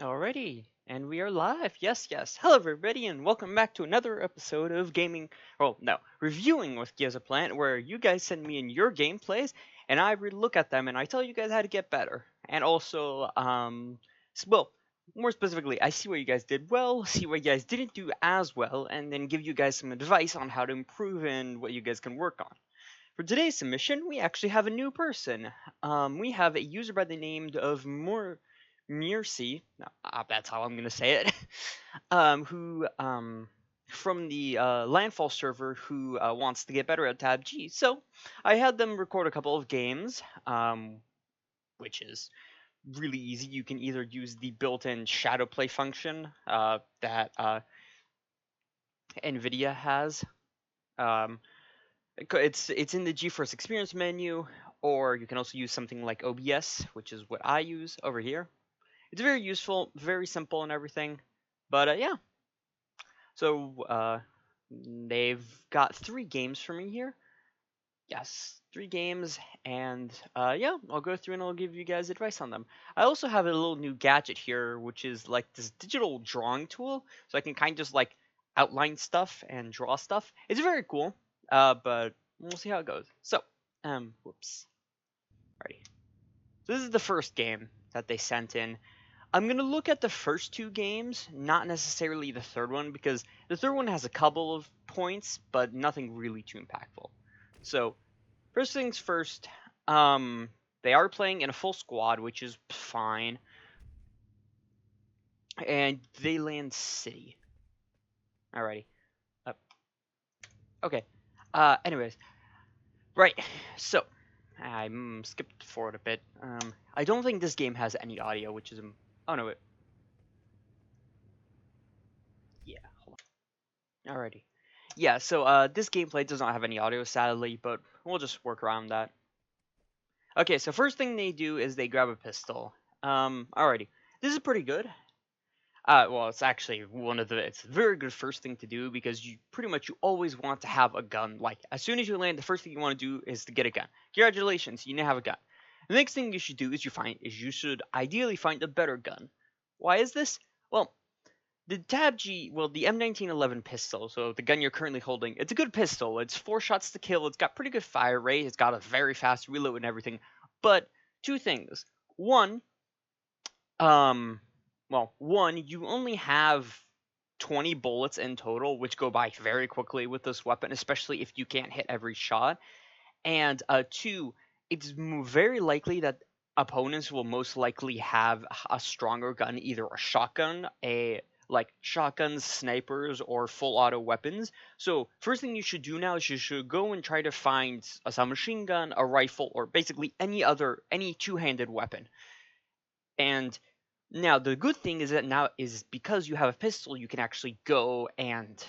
Alrighty, and we are live. Yes, yes. Hello, everybody, and welcome back to another episode of gaming. Well, no, reviewing with Gears of Plant, where you guys send me in your gameplays, and I look at them and I tell you guys how to get better. And also, well, more specifically, I see what you guys did well, see what you guys didn't do as well, and then give you guys some advice on how to improve and what you guys can work on. For today's submission, we actually have a new person. We have a user by the name of Mercy. No, that's how I'm gonna say it. Who from the Landfall server who wants to get better at Tab G. So I had them record a couple of games, which is really easy. You can either use the built-in shadow play function that NVIDIA has. Um, it's in the GeForce Experience menu, or you can also use something like OBS, which is what I use over here. It's very useful, very simple and everything. But yeah, so they've got 3 games for me here. Yes, 3 games, and yeah, I'll go through and I'll give you guys advice on them. I also have a little new gadget here, which is like this digital drawing tool, so I can kind of just like outline stuff and draw stuff. It's very cool, but we'll see how it goes. So, whoops. Alrighty. So this is the first game that they sent in. I'm gonna look at the first 2 games, not necessarily the third one, because the third one has a couple of points, but nothing really too impactful. So, first things first, they are playing in a full squad, which is fine. And they land city. Alrighty. Okay. Anyways. Right. So, I skipped forward a bit. I don't think this game has any audio, which is... Oh, no, yeah, hold on. Alrighty. Yeah, so this gameplay does not have any audio, sadly, but we'll just work around that. Okay, so first thing they do is they grab a pistol. Alrighty. This is pretty good. Well, it's actually it's a very good first thing to do because you always want to have a gun. Like, as soon as you land, the first thing you want to do is to get a gun. Congratulations, you now have a gun. The next thing you should do is you should ideally find a better gun. Why is this? Well, the Tab G, well, the M1911 pistol, so the gun you're currently holding, it's a good pistol. It's 4 shots to kill. It's got pretty good fire rate. It's got a very fast reload and everything. But 2 things. One, one, you only have 20 bullets in total, which go by very quickly with this weapon, especially if you can't hit every shot. And 2, it's very likely that opponents will most likely have a stronger gun, either a shotgun, shotguns, snipers, or full auto weapons. So first thing you should do now is you should go and try to find a submachine gun, a rifle, or basically any two-handed weapon. And now the good thing is that now is because you have a pistol, you can actually go and,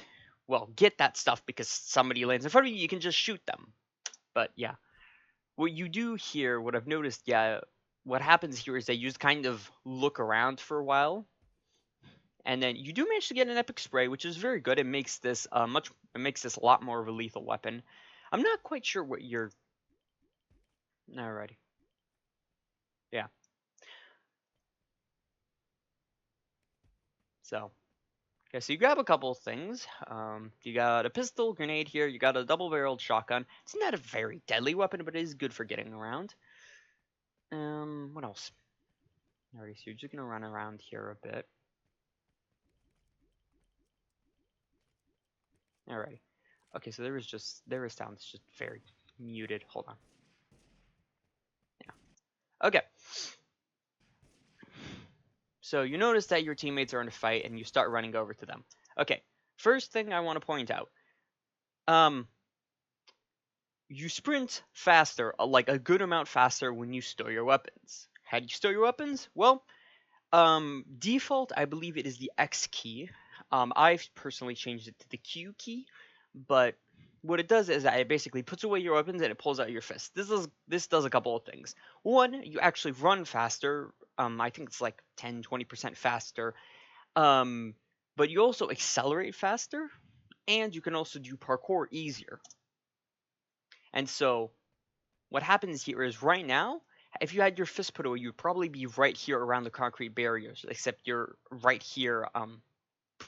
well, get that stuff because somebody lands in front of you. You can just shoot them. But yeah, what you do here, what I've noticed, what happens here is that you just kind of look around for a while, and then you do manage to get an epic spray, which is very good. It makes this a lot more of a lethal weapon. I'm not quite sure what you're... Alrighty. Yeah. So, okay, so you grab a couple of things. You got a pistol, grenade here. You got a double-barreled shotgun. It's not a very deadly weapon, but it is good for getting around. What else? Alrighty, so you're just gonna run around here a bit. Alrighty. Okay, so there is sound that's just very muted. Hold on. Yeah. Okay. So you notice that your teammates are in a fight, and you start running over to them. Okay. First thing I want to point out. You sprint faster, like a good amount faster when you store your weapons. How do you store your weapons? Well, default, I believe it is the X key. I've personally changed it to the Q key, but what it does is that it basically puts away your weapons and it pulls out your fist. This does a couple of things. One, you actually run faster. I think it's like 10-20% faster. But you also accelerate faster, and you can also do parkour easier. And so what happens here is right now, if you had your fist put away, you'd probably be right here around the concrete barriers, except you're right here,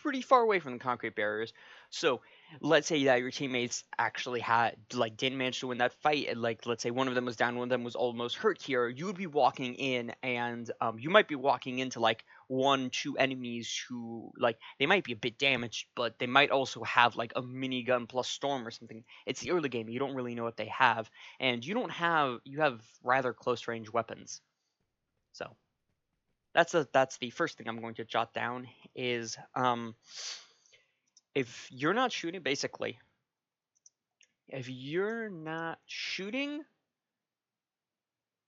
pretty far away from the concrete barriers. So let's say that your teammates actually had like didn't manage to win that fight, and like let's say one of them was down, one of them was almost hurt here. You would be walking in, and you might be walking into like one, two enemies who like they might be a bit damaged, but they might also have like a minigun plus storm or something. It's the early game; you don't really know what they have, and you have rather close range weapons. So that's the first thing I'm going to jot down is if you're not shooting, basically, if you're not shooting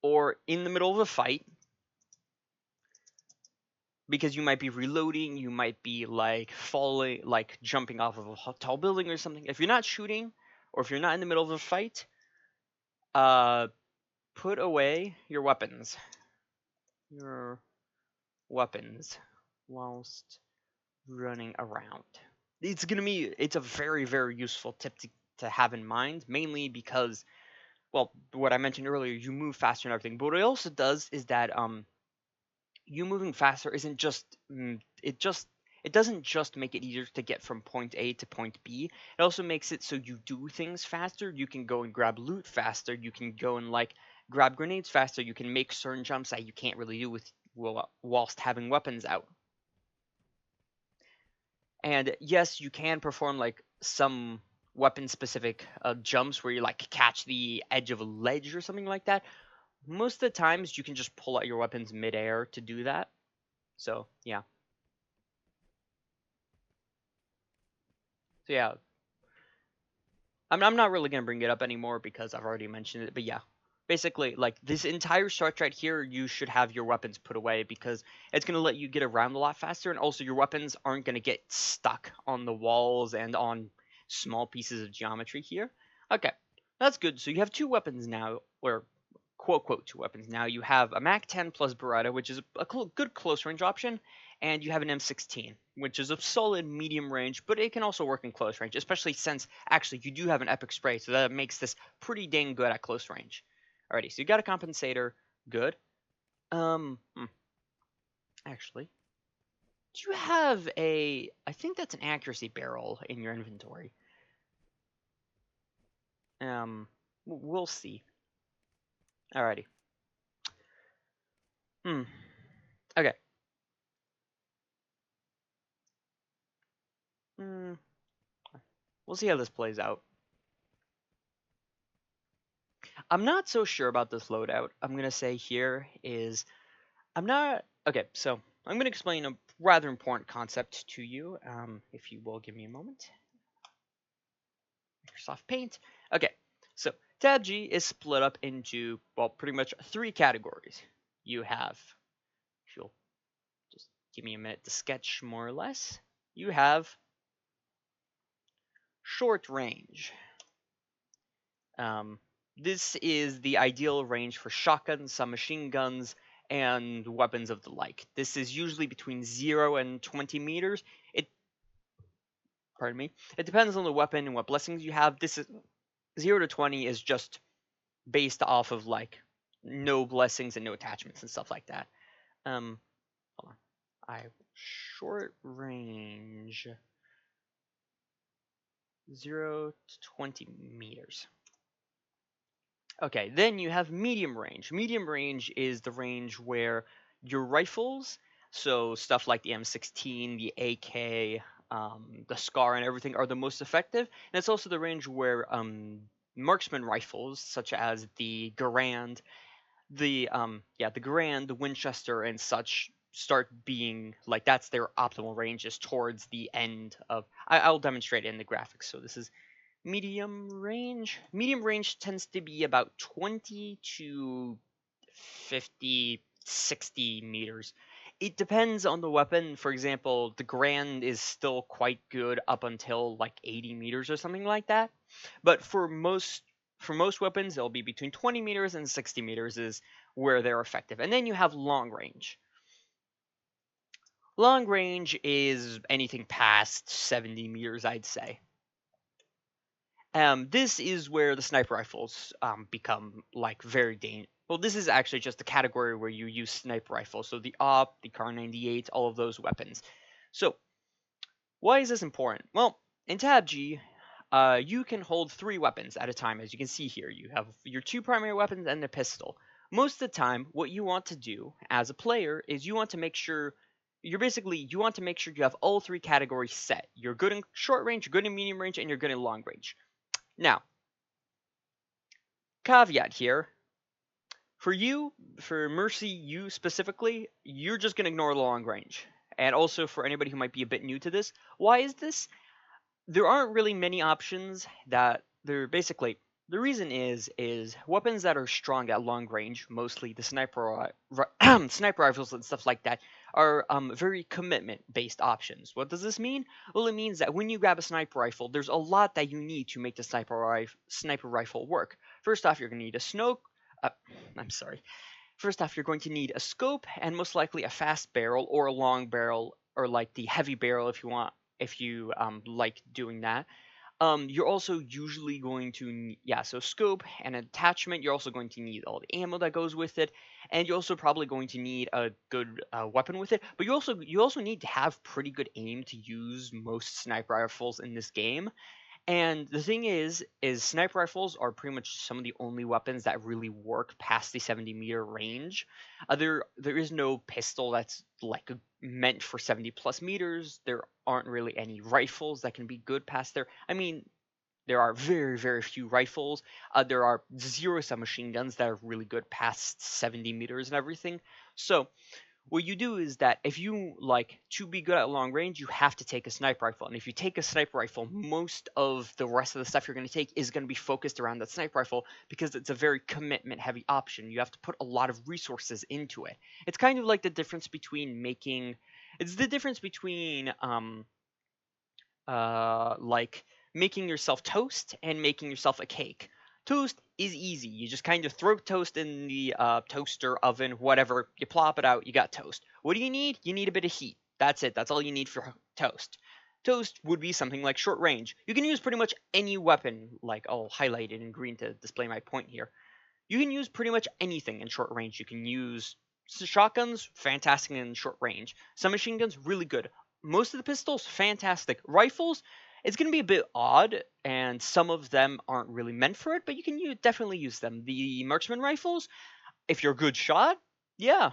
or in the middle of a fight, because you might be reloading, you might be like falling, like jumping off of a tall building or something. If you're not shooting, or if you're not in the middle of a fight, uh, put away your weapons. Your weapons whilst running around. It's a very, very useful tip to have in mind, mainly because, well, what I mentioned earlier, you move faster and everything. But what it also does is that you moving faster isn't just it doesn't just make it easier to get from point A to point B. It also makes it so you do things faster. You can go and grab loot faster. You can go and like grab grenades faster. You can make certain jumps that you can't really do with whilst having weapons out. And yes, you can perform like some weapon specific jumps where you like catch the edge of a ledge or something like that. Most of the times you can just pull out your weapons midair to do that. So yeah. So yeah. I'm not really gonna bring it up anymore because I've already mentioned it, but yeah. Basically, like this entire stretch right here, you should have your weapons put away because it's gonna let you get around a lot faster, and also your weapons aren't gonna get stuck on the walls and on small pieces of geometry here. Okay, that's good. So you have two weapons now, or quote quote two weapons now. You have a Mac 10 plus Beretta, which is a good close range option, and you have an M16, which is a solid medium range, but it can also work in close range, especially since actually you do have an epic spray, so that makes this pretty dang good at close range. Alrighty, so you got a compensator, good. Actually, do you have a? I think that's an accuracy barrel in your inventory. We'll see. Alrighty. Hmm. Okay. Hmm. We'll see how this plays out. I'm not so sure about this loadout. I'm gonna say here is I'm not okay. So I'm gonna explain a rather important concept to you. If you will give me a moment. Microsoft Paint. Okay, so Tab G is split up into well, pretty much three categories. You have, if you'll just give me a minute to sketch more or less. You have short range. Um, this is the ideal range for shotguns, submachine guns, and weapons of the like. This is usually between 0 and 20 meters. It, pardon me, it depends on the weapon and what blessings you have. This is 0 to 20 is just based off of like no blessings and no attachments and stuff like that. Hold on, I short range 0 to 20 meters. Okay, then you have medium range. Medium range is the range where your rifles, so stuff like the M16, the AK, the SCAR, and everything, are the most effective. And it's also the range where marksman rifles, such as the Garand, the Garand, the Winchester, and such, start being like that's their optimal ranges towards the end of. I'll demonstrate it in the graphics. So this is medium range. Medium range tends to be about 20 to 50, 60 meters. It depends on the weapon. For example, the Grand is still quite good up until like 80 meters or something like that. But for most weapons, they'll be between 20 meters and 60 meters is where they're effective. And then you have long range. Long range is anything past 70 meters, I'd say. This is where the sniper rifles become like very dangerous. Well, this is actually just the category where you use sniper rifles, so the op, the Kar 98, all of those weapons. So why is this important? Well, in Tab G, you can hold 3 weapons at a time, as you can see here. You have your 2 primary weapons and a pistol. Most of the time, what you want to do as a player is you want to make sure you want to make sure you have all 3 categories set. You're good in short range, you're good in medium range, and you're good in long range. Now, caveat here, for Mercy, you specifically, you're just gonna ignore the long range. And also for anybody who might be a bit new to this, why is this? There aren't really many options that they're basically the reason is weapons that are strong at long range, mostly the sniper rifles and stuff like that, are very commitment based options. What does this mean? Well, it means that when you grab a sniper rifle, there's a lot that you need to make the sniper rifle work. First off, you're going to need a snow. Uh, I'm sorry. First off, you're going to need a scope and most likely a fast barrel or a long barrel or like the heavy barrel if you like doing that. You're also usually going to yeah, so scope and attachment. You're also going to need all the ammo that goes with it, and you're also probably going to need a good weapon with it. But you also need to have pretty good aim to use most sniper rifles in this game. And the thing is sniper rifles are pretty much some of the only weapons that really work past the 70-meter range. There is no pistol that's like meant for 70 plus meters. There aren't really any rifles that can be good past there. I mean, there are very, very few rifles. There are 0 submachine guns that are really good past 70 meters and everything. So what you do is that if you like to be good at long range, you have to take a sniper rifle. And if you take a sniper rifle, most of the rest of the stuff you're going to take is going to be focused around that sniper rifle because it's a very commitment heavy option. You have to put a lot of resources into it. It's kind of like the difference between making it's the difference between like making yourself toast and making yourself a cake. Toast is easy. You just kind of throw toast in the toaster, oven, whatever. You plop it out, you got toast. What do you need? You need a bit of heat. That's it. That's all you need for toast. Toast would be something like short range. You can use pretty much any weapon, like I'll highlight it in green to display my point here. You can use pretty much anything in short range. You can use shotguns, fantastic in short range. Some machine guns, really good. Most of the pistols, fantastic. Rifles, it's going to be a bit odd, and some of them aren't really meant for it, but you can definitely use them. The marksman rifles, if you're a good shot, yeah.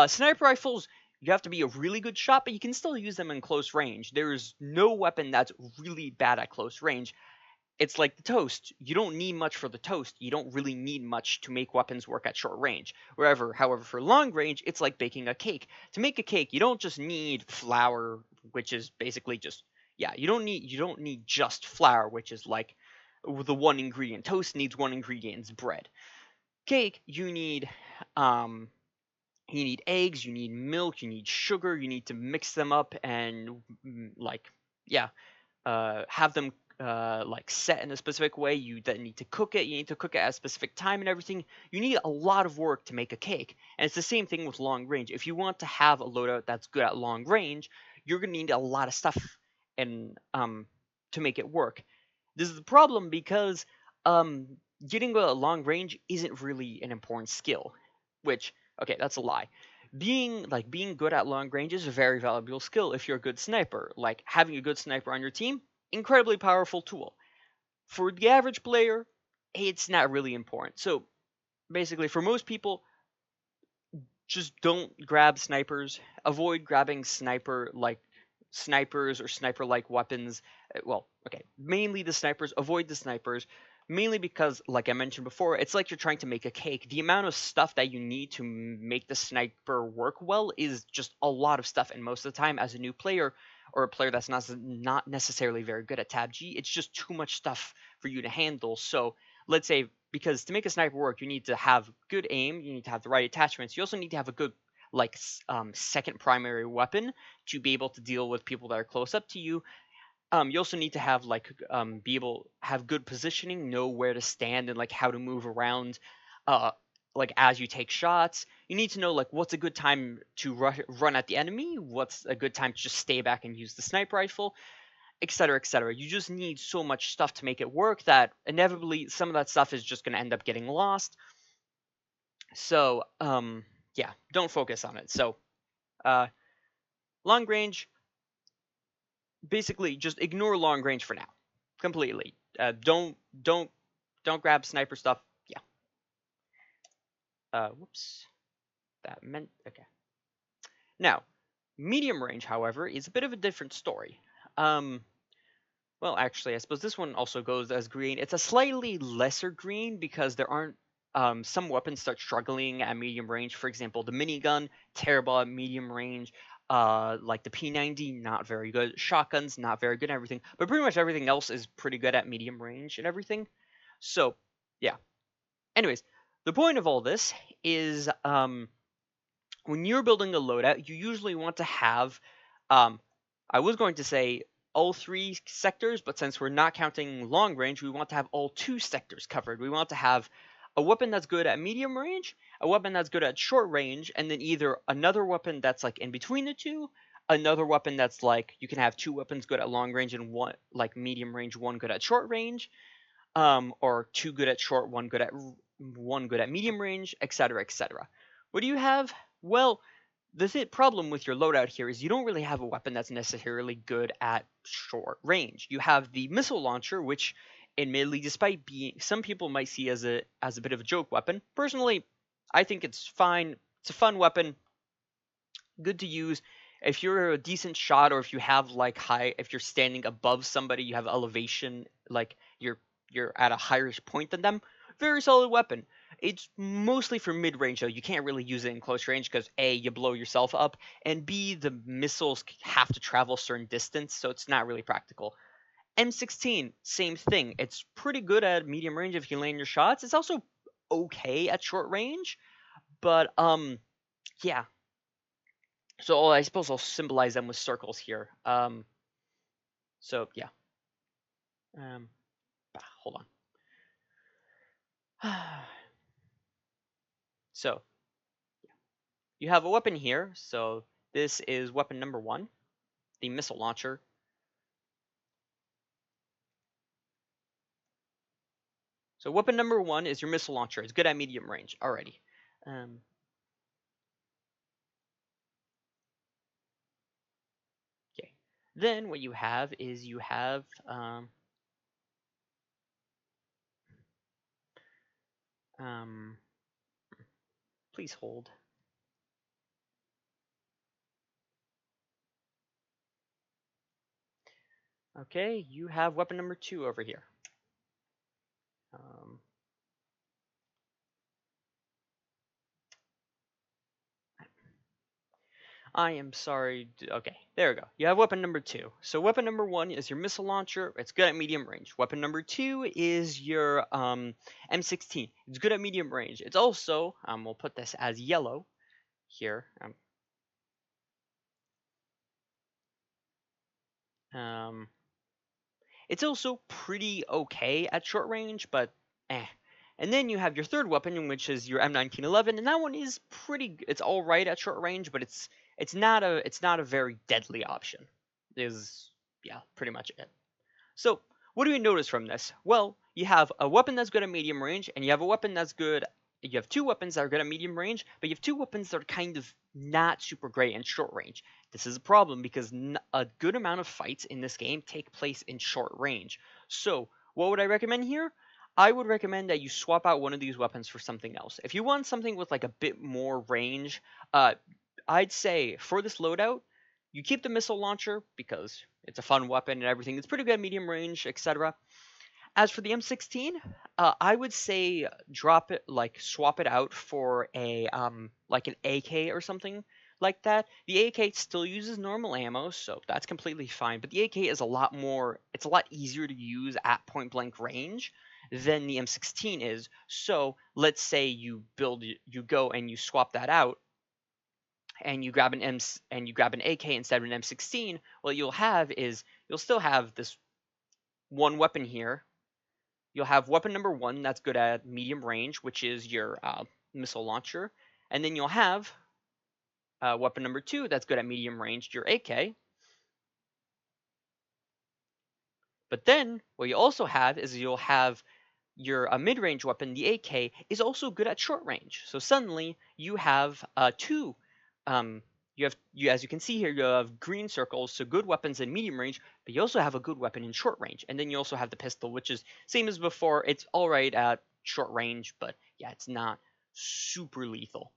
Sniper rifles, you have to be a really good shot, but you can still use them in close range. There's no weapon that's really bad at close range. It's like the toast. You don't need much for the toast. You don't really need much to make weapons work at short range. However, for long range, it's like baking a cake. To make a cake, you don't just need flour, which is basically just yeah, you don't need just flour, which is like the one ingredient. Toast needs one ingredient, it's bread. Cake, um you need eggs, you need milk, you need sugar, you need to mix them up and like yeah, have them like set in a specific way. You then need to cook it. You need to cook it at a specific time and everything. You need a lot of work to make a cake. And it's the same thing with long range. If you want to have a loadout that's good at long range, you're gonna need a lot of stuff and to make it work. This is the problem because um getting a long range isn't really an important skill. Which okay, that's a lie. Being good at long range is a very valuable skill if you're a good sniper. Like having a good sniper on your team, incredibly powerful tool. For the average player, it's not really important. So basically, for most people, just don't grab snipers. Avoid grabbing snipers or sniper like weapons. Well, okay, mainly the snipers. Avoid the snipers. Mainly because, like I mentioned before, it's like you're trying to make a cake. The amount of stuff that you need to make the sniper work well is just a lot of stuff. And most of the time, as a new player or a player that's not necessarily very good at Tab G, it's just too much stuff for you to handle. So let's say because to make a sniper work, you need to have good aim, you need to have the right attachments. You also need to have a good like second primary weapon to be able to deal with people that are close up to you. You also need to have be able have good positioning, know where to stand and like how to move around, uh, like as you take shots. You need to know like what's a good time to run at the enemy, what's a good time to just stay back and use the sniper rifle, etc., etc. You just need so much stuff to make it work that inevitably some of that stuff is just going to end up getting lost. So, yeah, don't focus on it. So, uh, long range, basically, just ignore long range for now, completely. Don't don't grab sniper stuff. Yeah. Whoops. That meant okay. Now, medium range, however, is a bit of a different story. Um, Well, actually, I suppose this one also goes as green. It's a slightly lesser green because there aren't some weapons start struggling at medium range. For example, the minigun, terrible at medium range. Like the P90, not very good. Shotguns, not very good. And everything, but pretty much everything else is pretty good at medium range and everything. So, yeah. Anyways, the point of all this is when you're building a loadout, you usually want to have, um, I was going to say all three sectors, but since we're not counting long range, we want to have all two sectors covered. We want to have a weapon that's good at medium range, a weapon that's good at short range, and then either another weapon that's like in between the two, another weapon that's like you can have two weapons good at long range and one like medium range, one good at short range, or two good at short, one good at medium range, etc., etc. What do you have? Well, the problem with your loadout here is you don't really have a weapon that's necessarily good at short range. You have the missile launcher, which, admittedly, despite being some people might see as a bit of a joke weapon. Personally, I think it's fine. It's a fun weapon, good to use if you're a decent shot, or if you have like high, if you're standing above somebody, you have elevation, like you're at a higher point than them. Very solid weapon. It's mostly for mid range though. You can't really use it in close range because A, you blow yourself up, and B, the missiles have to travel a certain distance, so it's not really practical. M16, same thing. It's pretty good at medium range if you land your shots. It's also okay at short range, but yeah, so I suppose I'll symbolize them with circles here. So yeah. Um, hold on. So you have a weapon here. So this is weapon number one, the missile launcher. So weapon number one is your missile launcher. It's good at medium range. Alrighty. Um, okay. Then what you have is you have um, please hold. Okay, you have weapon number two over here. Um, I am sorry. Okay, there we go. You have weapon number two. So weapon number one is your missile launcher. It's good at medium range. Weapon number two is your M16. It's good at medium range. It's also, we'll put this as yellow here. Um, it's also pretty okay at short range, but eh. And then you have your third weapon, which is your M1911, and that one is pretty. It's all right at short range, but it's not a very deadly option. Is yeah, pretty much it. So, what do we notice from this? Well, you have a weapon that's good at medium range, and you have a weapon that's good. You have two weapons that are good at medium range, but you have two weapons that are kind of not super great in short range. This is a problem because a good amount of fights in this game take place in short range. So, what would I recommend here? I would recommend that you swap out one of these weapons for something else. If you want something with like a bit more range, uh, I'd say for this loadout, you keep the missile launcher because it's a fun weapon and everything. It's pretty good at medium range, etc. As for the M16, I would say drop it, like swap it out for a like an AK or something like that. The AK still uses normal ammo, so that's completely fine. But the AK is a lot more. It's a lot easier to use at point blank range than the M16 is. So let's say you go and you swap that out and you grab an AK instead of an M16, what you'll have is you'll still have this one weapon here. You'll have weapon number one that's good at medium range, which is your missile launcher, and then you'll have weapon number two that's good at medium range, your AK. But then what you also have is you'll have your mid-range weapon, the AK, is also good at short range. So suddenly you have two. Um, as you can see here, you have green circles, so good weapons in medium range, but you also have a good weapon in short range. And then you also have the pistol, which is same as before. It's all right at short range, but yeah, it's not super lethal.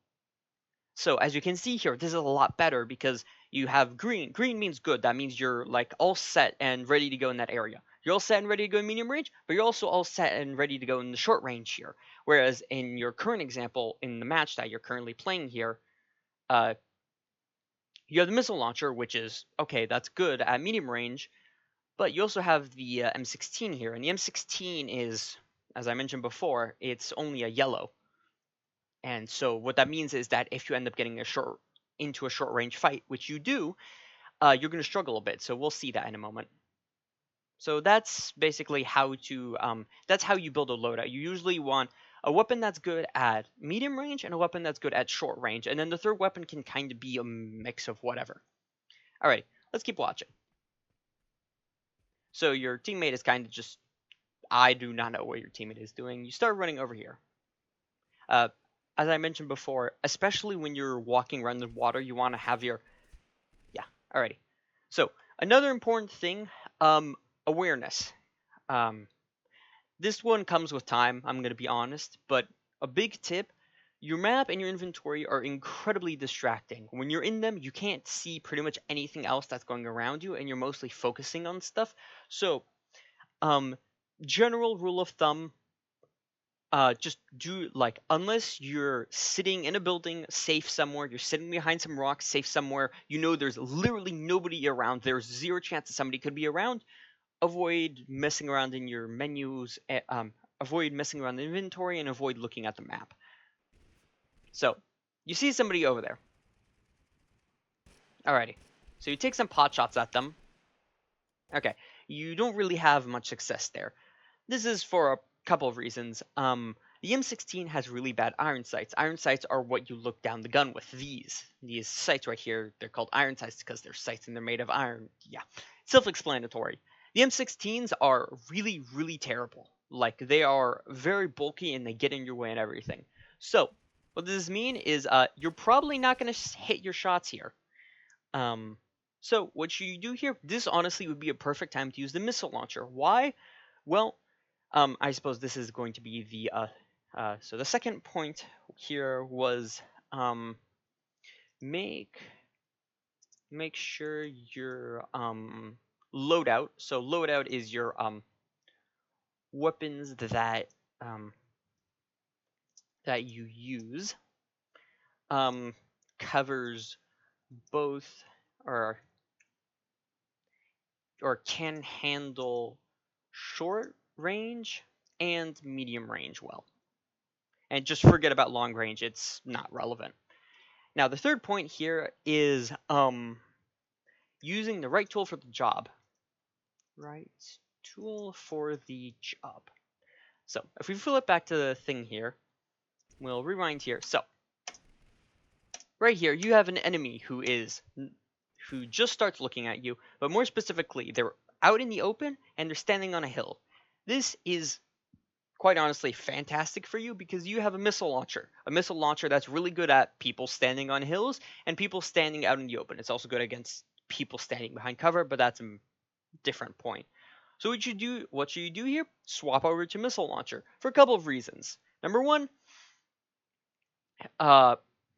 So as you can see here, this is a lot better because you have green. Green means good. That means you're like all set and ready to go in that area. You're all set and ready to go in medium range, but you're also all set and ready to go in the short range here. Whereas in your current example, in the match that you're currently playing here, uh, you have the missile launcher, which is okay. That's good at medium range, but you also have the M16 here, and the M16 is, as I mentioned before, it's only a yellow. And so what that means is that if you end up getting into a short range fight, which you do, you're going to struggle a bit. So we'll see that in a moment. So that's basically that's how you build a loadout. You usually want a weapon that's good at medium range and a weapon that's good at short range, and then the third weapon can kind of be a mix of whatever. All right, let's keep watching. So your teammate is kind of just, I do not know what your teammate is doing. You start running over here. Uh, as I mentioned before, especially when you're walking around the water, you want to have your Yeah, alrighty. So another important thing, awareness. Um, this one comes with time, I'm going to be honest, but a big tip, your map and your inventory are incredibly distracting. When you're in them, you can't see pretty much anything else that's going around you, and you're mostly focusing on stuff. So, um, general rule of thumb, just do like, unless you're sitting in a building safe somewhere, you're sitting behind some rocks safe somewhere, you know there's literally nobody around, there's zero chance that somebody could be around, avoid messing around in your menus, avoid messing around the inventory, and avoid looking at the map. So you see somebody over there. Alrighty, so you take some pot shots at them. Okay, you don't really have much success there. This is for a couple of reasons. The M16 has really bad iron sights. Iron sights are what you look down the gun with. These sights right here, they're called iron sights because they're sights and they're made of iron. Yeah, self-explanatory. The M16s are really, really terrible. Like, they are very bulky and they get in your way and everything. So what does this mean is you're probably not going to hit your shots here. Um, so what you do here, this honestly would be a perfect time to use the missile launcher. Why? Well, I suppose this is going to be the so the second point here was make sure your loadout. So loadout is your weapons um, that you use, covers both or can handle short range and medium range well. And just forget about long range, it's not relevant. Now the third point here is using the right tool for the job. Right tool for the job. So if we flip back to the thing here, we'll rewind here. So right here you have an enemy who just starts looking at you, but more specifically, they're out in the open and they're standing on a hill. This is quite honestly fantastic for you because you have a missile launcher that's really good at people standing on hills and people standing out in the open. It's also good against people standing behind cover, but that's a different point. So what should you do here? Swap over to missile launcher for a couple of reasons. Number one,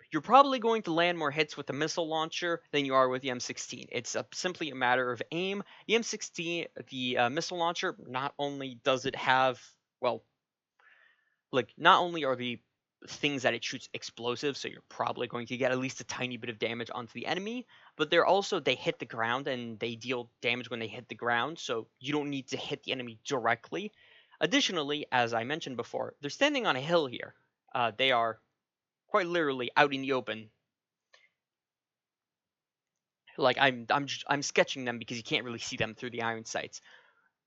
you're probably going to land more hits with the missile launcher than you are with the M16. It's simply a matter of aim. The M16, the missile launcher, not only does it have, well, like, not only are the things that it shoots explosive, so you're probably going to get at least a tiny bit of damage onto the enemy, but they hit the ground and they deal damage when they hit the ground, so you don't need to hit the enemy directly. Additionally, as I mentioned before, they're standing on a hill here. They are quite literally out in the open. Like, I'm sketching them because you can't really see them through the iron sights.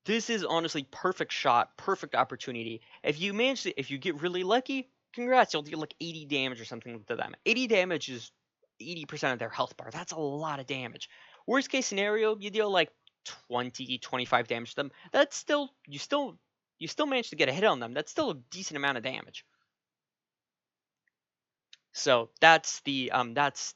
This is honestly perfect shot, perfect opportunity. If you get really lucky, congrats, you'll deal like 80 damage or something to them. 80 damage is 80% of their health bar. That's a lot of damage. Worst case scenario, you deal like 20, 25 damage to them. You still you still managed to get a hit on them. That's still a decent amount of damage. So that's the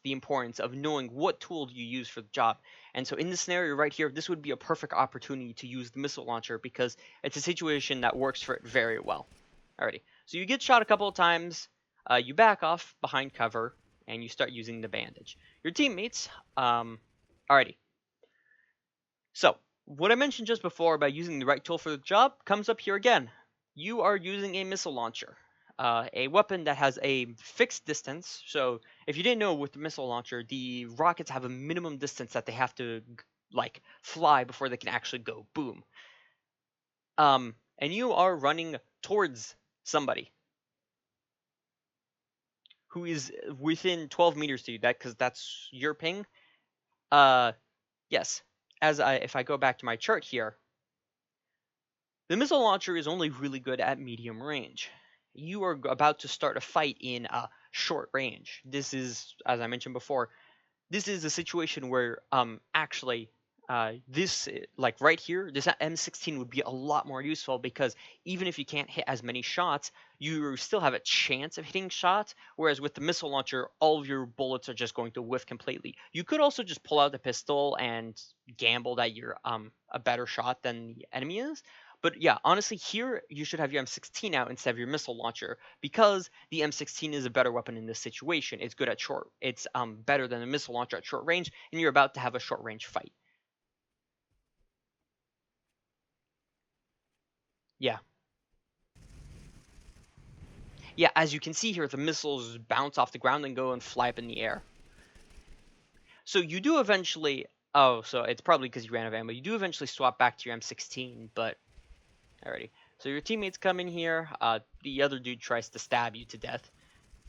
importance of knowing what tool you use for the job. And so in this scenario right here, this would be a perfect opportunity to use the missile launcher because it's a situation that works for it very well. Alrighty, so you get shot a couple of times, you back off behind cover, and you start using the bandage. Your teammates, alrighty. So what I mentioned just before about using the right tool for the job comes up here again. You are using a missile launcher, a weapon that has a fixed distance. So if you didn't know, with the missile launcher, the rockets have a minimum distance that they have to like fly before they can actually go boom. And you are running towards somebody who is within 12 meters to you. Because that's your ping. Yes. If I go back to my chart here, the missile launcher is only really good at medium range. You are about to start a fight in short range. This is, as I mentioned before, this is a situation where actually this like right here, this M16 would be a lot more useful because even if you can't hit as many shots, you still have a chance of hitting shots. Whereas with the missile launcher, all of your bullets are just going to whiff completely. You could also just pull out the pistol and gamble that you're a better shot than the enemy is. But yeah, honestly, here you should have your M16 out instead of your missile launcher because the M16 is a better weapon in this situation. It's good at short. It's better than a missile launcher at short range, and you're about to have a short range fight. Yeah, yeah. As you can see here, the missiles bounce off the ground and go and fly up in the air. So you do eventually. Oh, so it's probably because you ran out of ammo. You do eventually swap back to your M16, but alrighty. So your teammates come in here. The other dude tries to stab you to death.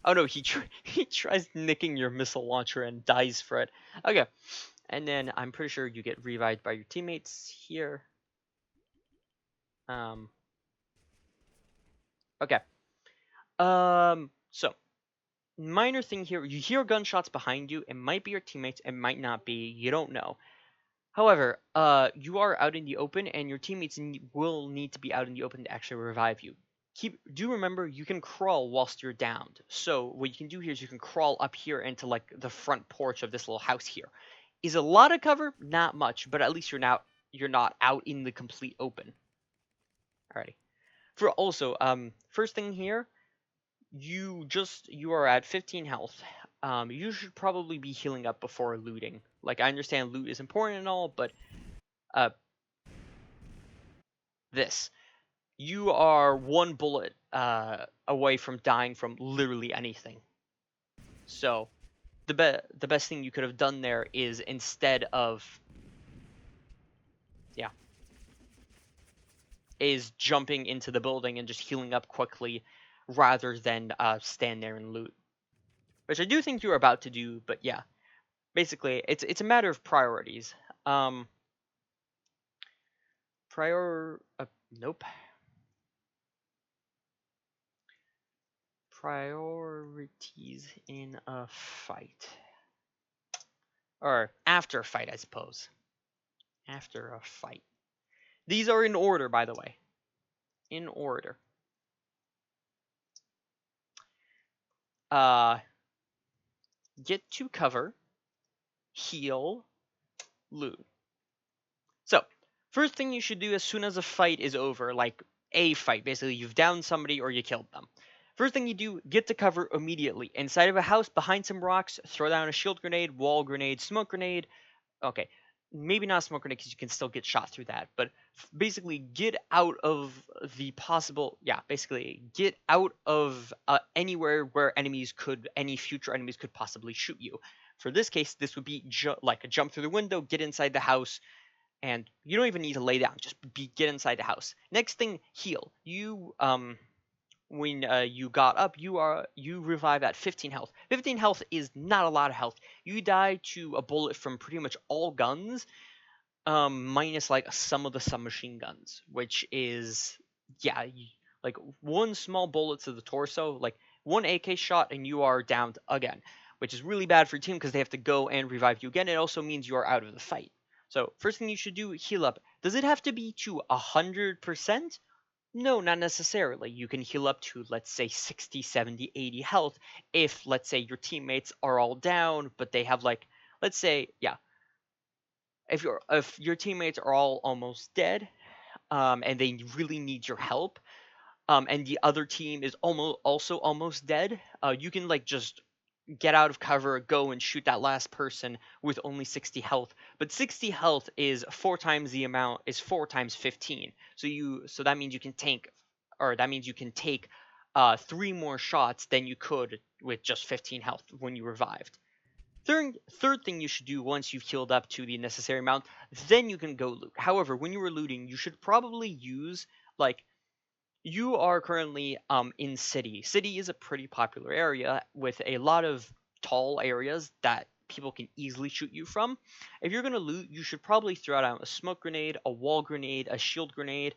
Oh no, he tries nicking your missile launcher and dies for it. Okay, and then I'm pretty sure you get revived by your teammates here. Okay. So minor thing here, you hear gunshots behind you. It might be your teammates, it might not be. You don't know. However, you are out in the open, and your teammates will need to be out in the open to actually revive you. Do remember you can crawl whilst you're downed. So what you can do here is you can crawl up here into like the front porch of this little house here. Is a lot of cover? Not much, but at least you're not out in the complete open. Alrighty. For also, first thing here, you are at 15 health. You should probably be healing up before looting. Like, I understand loot is important and all, but uh, this, you are one bullet away from dying from literally anything. So the best thing you could have done there is instead of is jumping into the building and just healing up quickly rather than stand there and loot, which I do think you're about to do. But yeah, basically it's a matter of priorities. Nope. Priorities in a fight. Or after a fight, I suppose. After a fight. These are in order, by the way. In order. Get to cover, heal, loot. So, first thing you should do as soon as a fight is over, like a fight, basically you've downed somebody or you killed them. First thing you do, get to cover immediately. Inside of a house, behind some rocks, throw down a shield grenade, wall grenade, smoke grenade. Okay, maybe not a smoke grenade because you can still get shot through that, but basically get out of the possible, basically get out of anywhere where any future enemies could possibly shoot you. For this case, this would be like a jump through the window, get inside the house, and you don't even need to lay down. Just get inside the house. Next thing, heal. When you got up, you revive at 15 health. 15 health is not a lot of health. You die to a bullet from pretty much all guns, minus like some of the submachine guns, which is like one small bullet to the torso, like one AK shot, and you are downed again, which is really bad for your team because they have to go and revive you again. It also means you are out of the fight. So first thing you should do, heal up. Does it have to be to 100%? No, not necessarily. You can heal up to, let's say, 60, 70, 80 health if, let's say, your teammates are all down, but they have like, let's say, yeah, if your teammates are all almost dead, and they really need your help, and the other team is almost dead, you can like just get out of cover, go and shoot that last person with only 60 health. But 60 health is 4 times 15. So that means you can take 3 more shots than you could with just 15 health when you revived. Third thing you should do once you've healed up to the necessary amount, then you can go loot. However, when you were looting, you should probably use like you are currently in city. City is a pretty popular area with a lot of tall areas that people can easily shoot you from. If you're gonna loot, you should probably throw out a smoke grenade, a wall grenade, a shield grenade,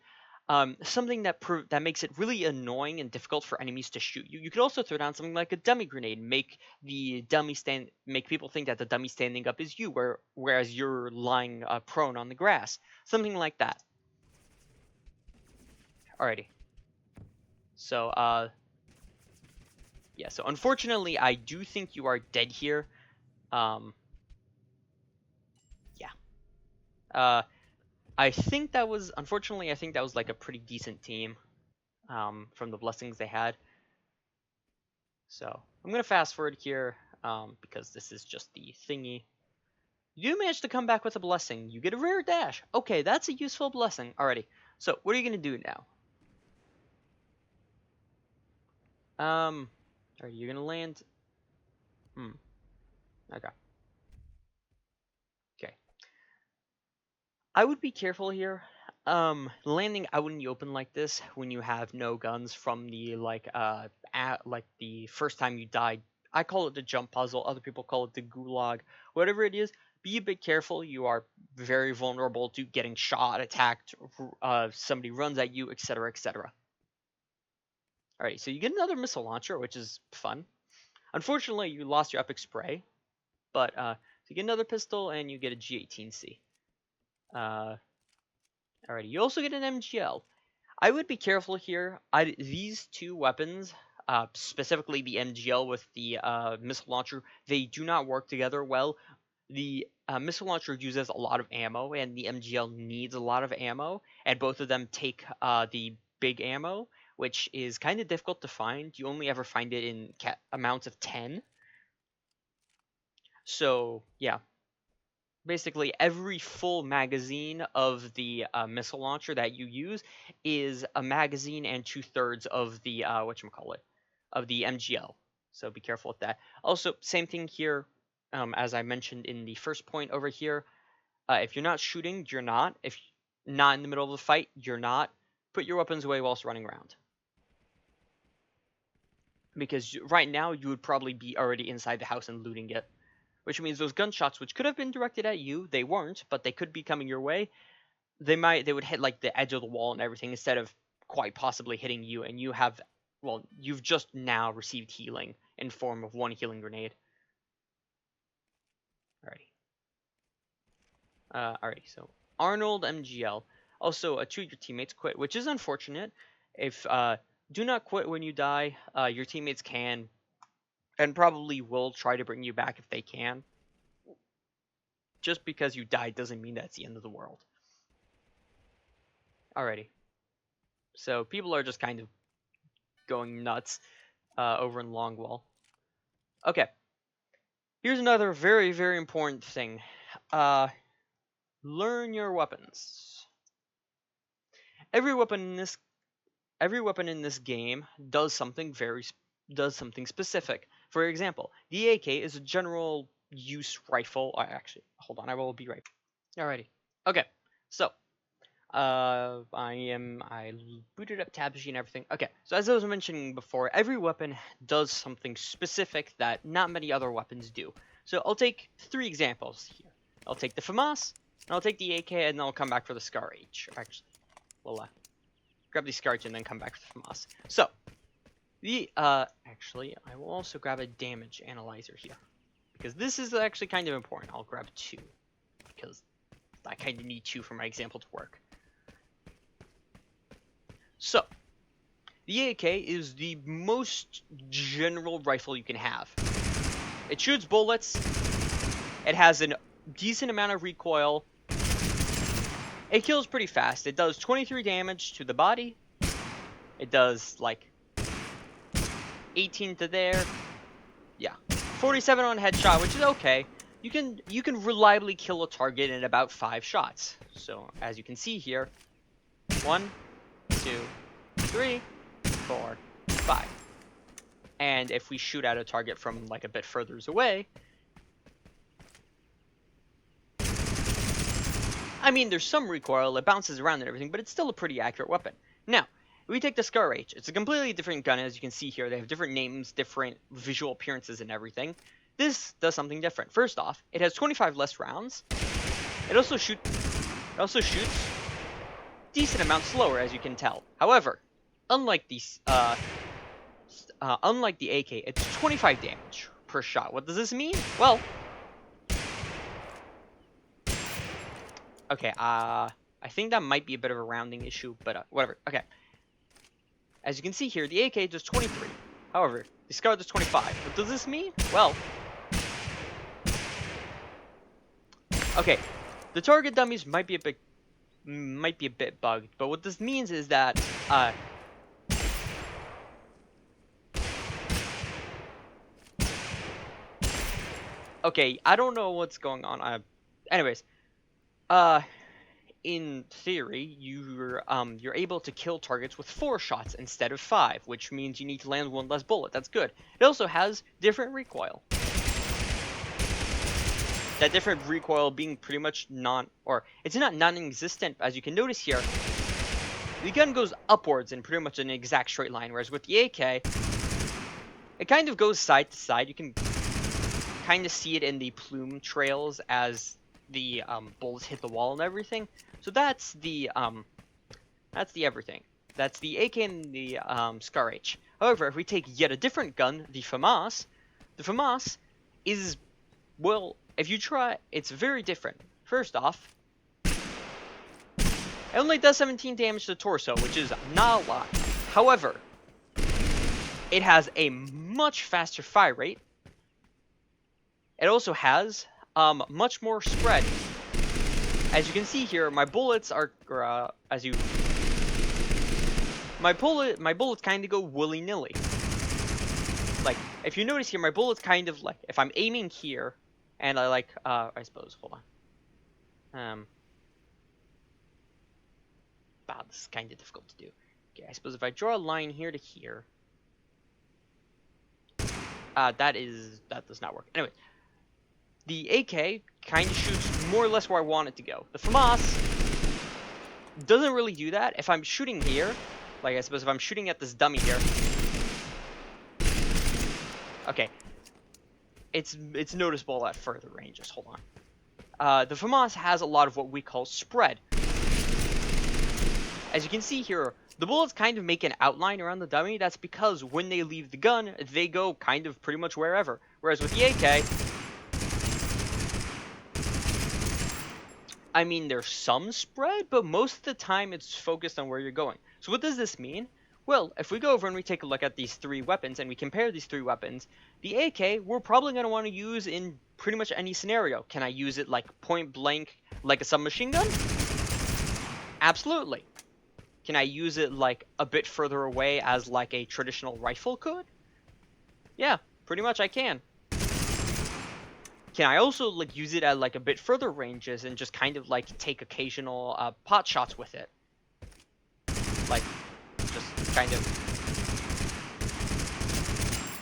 something that makes it really annoying and difficult for enemies to shoot you. You could also throw down something like a dummy grenade, make people think that the dummy standing up is you, whereas you're lying prone on the grass, something like that. Alrighty. So, yeah, so unfortunately, I do think you are dead here. Yeah. Unfortunately, I think that was like a pretty decent team, from the blessings they had. So, I'm gonna fast forward here, because this is just the thingy. You do manage to come back with a blessing. You get a rare dash. Okay, that's a useful blessing. Alrighty. So, what are you gonna do now? Are you gonna land? Okay. Okay. I would be careful here. Landing out in the open like this when you have no guns from the like the first time you died. I call it the jump puzzle. Other people call it the gulag. Whatever it is, be a bit careful. You are very vulnerable to getting shot, attacked, somebody runs at you, etc., etc. Alright, so you get another missile launcher, which is fun. Unfortunately, you lost your epic spray, but you get another pistol and you get a G18C. Alrighty, you also get an MGL. I would be careful here. These two weapons, specifically the MGL with the missile launcher, they do not work together well. The missile launcher uses a lot of ammo, and the MGL needs a lot of ammo, and both of them take the big ammo, which is kind of difficult to find. You only ever find it in amounts of 10. So, yeah. Basically, every full magazine of the missile launcher that you use is a magazine and 2/3 of the whatchamacallit, of the MGL. So be careful with that. Also, same thing here, as I mentioned in the first point over here. If you're not shooting, you're not. If not in the middle of the fight, you're not. Put your weapons away whilst running around. Because right now, you would probably be already inside the house and looting it. Which means those gunshots, which could have been directed at you, they weren't, but they could be coming your way. They would hit like the edge of the wall and everything instead of quite possibly hitting you. And you've just now received healing in form of 1 healing grenade. Alrighty. So Arnold MGL. Also, 2 of your teammates quit, which is unfortunate. If do not quit when you die. Your teammates can and probably will try to bring you back if they can. Just because you died doesn't mean that's the end of the world. Alrighty. So people are just kind of going nuts over in Longwall. Okay. Here's another very, very important thing. Learn your weapons. Every weapon in this game does something specific. For example, the AK is a general use rifle. Actually, hold on, I will be right. Alrighty. Okay. So, I booted up tab machine and everything. Okay, so as I was mentioning before, every weapon does something specific that not many other weapons do. So I'll take 3 examples here. I'll take the FAMAS, and I'll take the AK, and then I'll come back for the Scar H. Actually, we'll grab the Scar H and then come back for the FAMAS. So, actually, I will also grab a damage analyzer here. Because this is actually kind of important. I'll grab 2. Because I kind of need 2 for my example to work. So, the AK is the most general rifle you can have. It shoots bullets, it has a decent amount of recoil, it kills pretty fast. It does 23 damage to the body, it does like 18 to there, yeah, 47 on headshot, which is okay. You can reliably kill a target in about 5 shots. So as you can see here, 1, 2, 3, 4, 5. And if we shoot at a target from like a bit further away, I mean, there's some recoil, it bounces around and everything, but it's still a pretty accurate weapon. Now, we take the Scar H. It's a completely different gun, as you can see here. They have different names, different visual appearances and everything. This does something different. First off, it has 25 less rounds. It also shoots decent amount slower, as you can tell. However, unlike the AK, it's 25 damage per shot. What does this mean? Well, okay, I think that might be a bit of a rounding issue, but whatever. Okay. As you can see here, the AK does 23. However, the Scar does 25. What does this mean? Well, okay, the target dummies might be a bit bugged, but what this means is that okay, I don't know what's going on. Anyways, in theory, you're able to kill targets with 4 shots instead of 5, which means you need to land 1 less bullet. That's good. It also has different recoil. That different recoil being pretty much it's not non-existent, as you can notice here. The gun goes upwards in pretty much an exact straight line, whereas with the AK, it kind of goes side to side. You can kind of see it in the plume trails as the bullets hit the wall and everything. So that's the everything. That's the AK and the Scar H. However, if we take yet a different gun, the FAMAS is, well, if you try, it's very different. First off, it only does 17 damage to the torso, which is not a lot. However, it has a much faster fire rate. It also has much more spread. As you can see here, my bullets are my bullets kind of go willy-nilly. Like, if you notice here, my bullets kind of like, if I'm aiming here, and I like, I suppose, hold on. Wow, this is kind of difficult to do. Okay, I suppose if I draw a line here to here, that does not work. Anyway, the AK kind of shoots more or less where I want it to go. The FAMAS doesn't really do that. If I'm shooting here, like I suppose if I'm shooting at this dummy here, okay, it's noticeable at further ranges. Hold on. The FAMAS has a lot of what we call spread. As you can see here, the bullets kind of make an outline around the dummy. That's because when they leave the gun, they go kind of pretty much wherever. Whereas with the AK, I mean, there's some spread, but most of the time it's focused on where you're going. So what does this mean? Well, if we go over and we take a look at these 3 weapons and we compare these 3 weapons, the AK we're probably going to want to use in pretty much any scenario. Can I use it like point blank, like a submachine gun? Absolutely. Can I use it like a bit further away as like a traditional rifle could? Yeah, pretty much I can. Can I also like use it at like a bit further ranges and just kind of like take occasional pot shots with it? Like, just kind of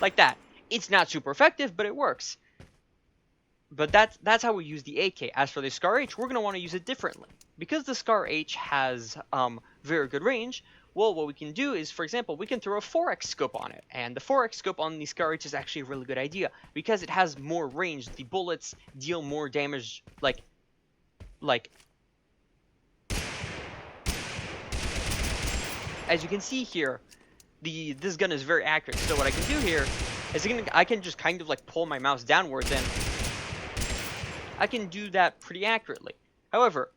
like that. It's not super effective, but it works. But that's how we use the AK. As for the Scar H, we're going to want to use it differently. Because the Scar H has very good range, well, what we can do is, for example, we can throw a 4x scope on it. And the 4x scope on the Scar H is actually a really good idea. Because it has more range, the bullets deal more damage, like as you can see here, this gun is very accurate. So what I can do here is I can just kind of like pull my mouse downwards and I can do that pretty accurately. However,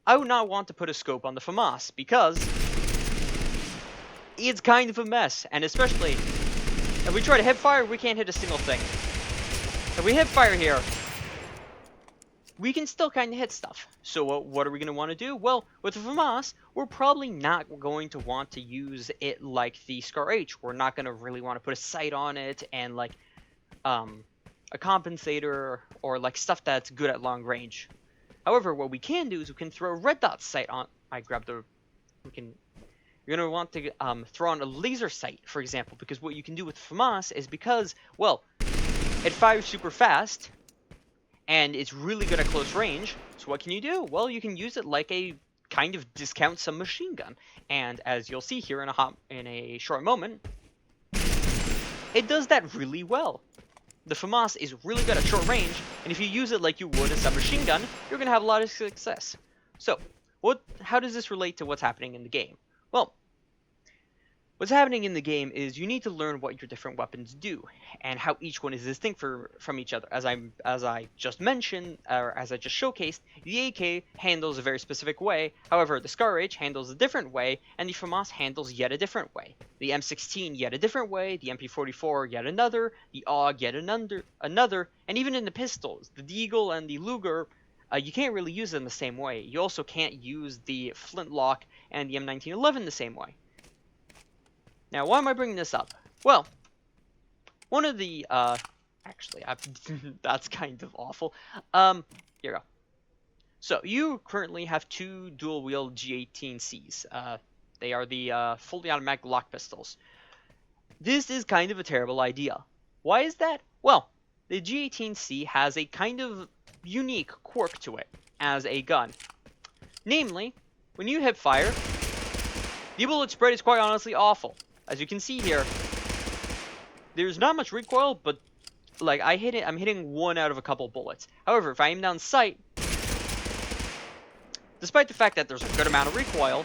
I would not want to put a scope on the FAMAS because it's kind of a mess. And especially, if we try to hip fire, we can't hit a single thing. If we hip fire here, we can still kind of hit stuff. So what are we going to want to do? Well, with the FAMAS, we're probably not going to want to use it like the Scar H. We're not going to really want to put a sight on it and like a compensator or like stuff that's good at long range. However, what we can do is we can throw a red dot sight on. You're going to want to throw on a laser sight, for example, because what you can do with FAMAS is because, well, it fires super fast, and it's really good at close range. So what can you do? Well, you can use it like a kind of discount submachine gun. And as you'll see here in a short moment, it does that really well. The FAMAS is really good at short range, and if you use it like you would a submachine gun, you're going to have a lot of success. So, how does this relate to what's happening in the game? Well, what's happening in the game is you need to learn what your different weapons do, and how each one is distinct from each other. As I just mentioned, or as I just showcased, the AK handles a very specific way. However, the Scar H handles a different way, and the FAMAS handles yet a different way. The M16 yet a different way, the MP44 yet another, the AUG yet another, and even in the pistols, the Deagle and the Luger, you can't really use them the same way. You also can't use the Flintlock and the M1911 the same way. Now, why am I bringing this up? Well, one of the, actually, that's kind of awful. Here you go. So, you currently have two dual-wield G18Cs. They are the fully automatic Glock pistols. This is kind of a terrible idea. Why is that? Well, the G18C has a kind of unique quirk to it as a gun. Namely, when you hip fire, the bullet spread is quite honestly awful. As you can see here, there's not much recoil, but like I'm hitting one out of a couple bullets. However, if I aim down sight, despite the fact that there's a good amount of recoil,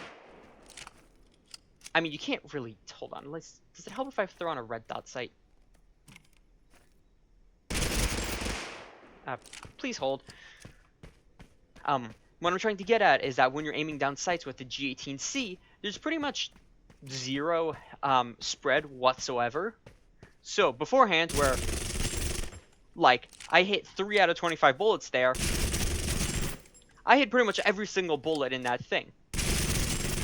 I mean, you can't really, hold on, does it help if I throw on a red dot sight? Please hold. What I'm trying to get at is that when you're aiming down sights with the G18C, there's pretty much zero spread whatsoever. So beforehand, where like I hit 3 out of 25 bullets there, I hit pretty much every single bullet in that thing.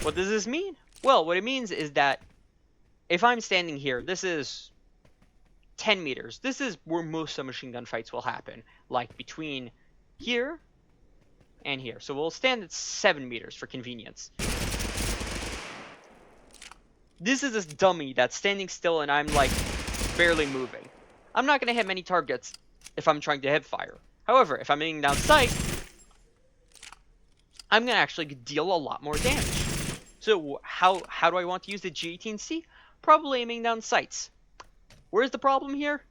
What does this mean? Well, what it means is that if I'm standing here, this is 10 meters. This is where most submachine gun fights will happen, like between here and here. So we'll stand at 7 meters for convenience. This is this dummy that's standing still and I'm like barely moving. I'm not going to hit many targets if I'm trying to hip fire. However, if I'm aiming down sight, I'm going to actually deal a lot more damage. So how do I want to use the G18C? Probably aiming down sights. Where's the problem here?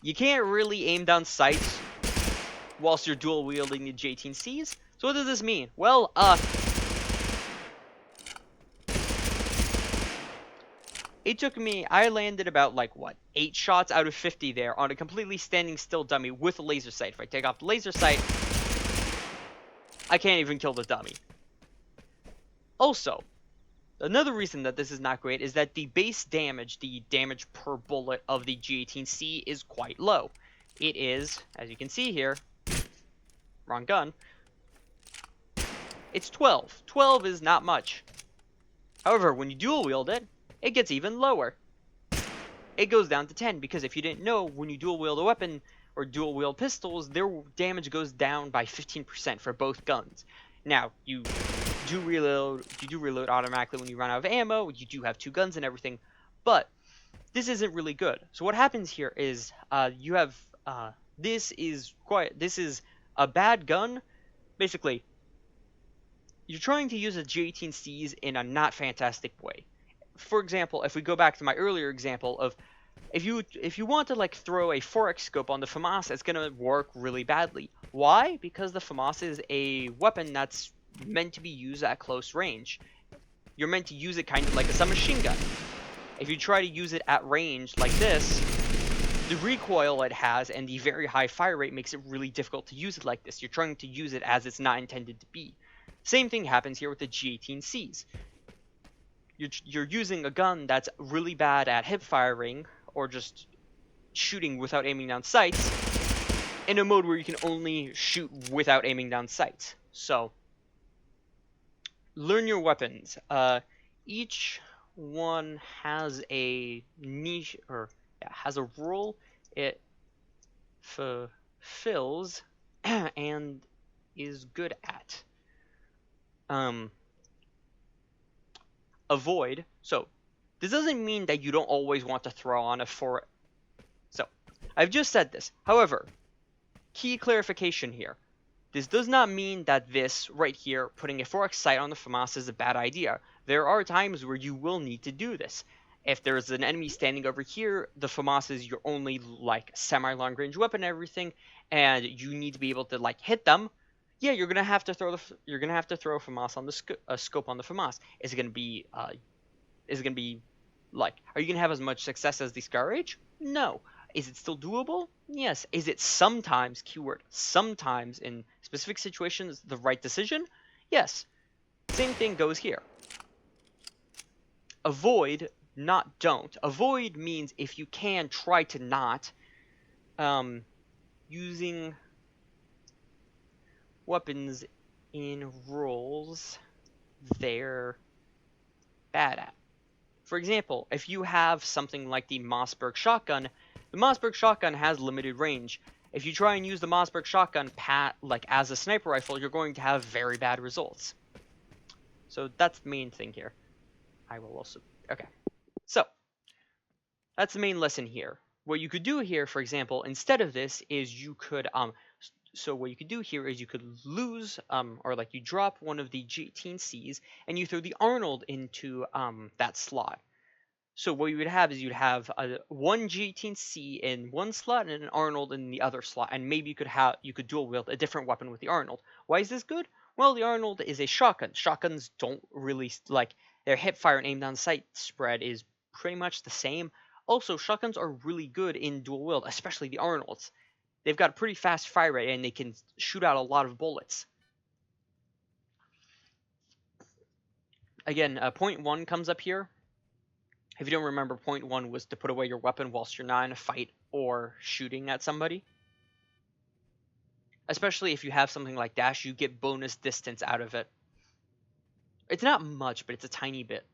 You can't really aim down sights whilst you're dual wielding the G18Cs. So what does this mean? Well, it took me, I landed about like, what, 8 shots out of 50 there on a completely standing still dummy with a laser sight. If I take off the laser sight, I can't even kill the dummy. Also, another reason that this is not great is that the base damage, the damage per bullet of the G18C is quite low. It is, as you can see here, wrong gun, it's 12. 12 is not much. However, when you dual wield it, it gets even lower. It goes down to 10, because if you didn't know, when you dual wield a weapon or dual wield pistols, their damage goes down by 15% for both guns. Now, you do reload automatically when you run out of ammo, you do have 2 guns and everything, but this isn't really good. So what happens here is you have this is a bad gun. Basically, you're trying to use a J18Cs in a not fantastic way. For example, if we go back to my earlier example of if you want to like throw a 4x scope on the FAMAS, it's going to work really badly. Why? Because the FAMAS is a weapon that's meant to be used at close range. You're meant to use it kind of like a submachine gun. If you try to use it at range like this, the recoil it has and the very high fire rate makes it really difficult to use it like this. You're trying to use it as it's not intended to be. Same thing happens here with the G18Cs. you're using a gun that's really bad at hip firing or just shooting without aiming down sights in a mode where you can only shoot without aiming down sights. So learn your weapons. Each one has a niche, or yeah, has a role it fulfills and is good at. Um, Avoid. So this doesn't mean that you don't always want to throw on a for. So I've just said this. However, key clarification here. This does not mean that this right here, putting a 4x sight on the FAMAS, is a bad idea. There are times where you will need to do this. If there's an enemy standing over here, the FAMAS is your only like semi-long range weapon and everything, and you need to be able to like hit them. Yeah, you're gonna have to throw a FAMAS on the scope on the FAMAS. Is it gonna be like, are you gonna have as much success as the Scar Rage? No. Is it still doable? Yes. Is it sometimes, keyword, sometimes in specific situations, the right decision? Yes. Same thing goes here. Avoid, not don't. Avoid means if you can, try to not. Using weapons in roles they're bad at. For example, if you have something like the Mossberg shotgun, the Mossberg shotgun has limited range. If you try and use the Mossberg shotgun like as a sniper rifle, you're going to have very bad results. So that's the main thing here. I will also... Okay. So, that's the main lesson here. What you could do here, for example, instead of this, is you could... So what you could do here is you could lose, or like you drop one of the G18Cs, and you throw the Arnold into that slot. So what you would have is you'd have one G18C in one slot and an Arnold in the other slot, and maybe you could dual wield a different weapon with the Arnold. Why is this good? Well, the Arnold is a shotgun. Shotguns don't really like their hip fire and aim down sight spread is pretty much the same. Also, shotguns are really good in dual wield, especially the Arnolds. They've got a pretty fast fire rate and they can shoot out a lot of bullets. Again, point 1 comes up here. If you don't remember, point 1 was to put away your weapon whilst you're not in a fight or shooting at somebody. Especially if you have something like dash, you get bonus distance out of it. It's not much, but it's a tiny bit.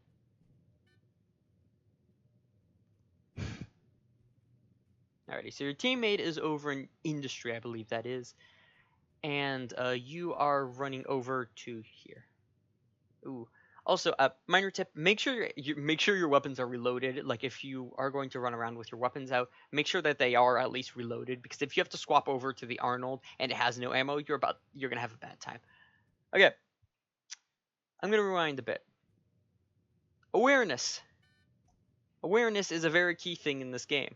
Alrighty, so your teammate is over in industry, I believe that is. And you are running over to here. Ooh. Also, minor tip: make sure your weapons are reloaded. Like if you are going to run around with your weapons out, make sure that they are at least reloaded. Because if you have to swap over to the Arnold and it has no ammo, you're gonna have a bad time. Okay, I'm gonna rewind a bit. Awareness. Awareness is a very key thing in this game.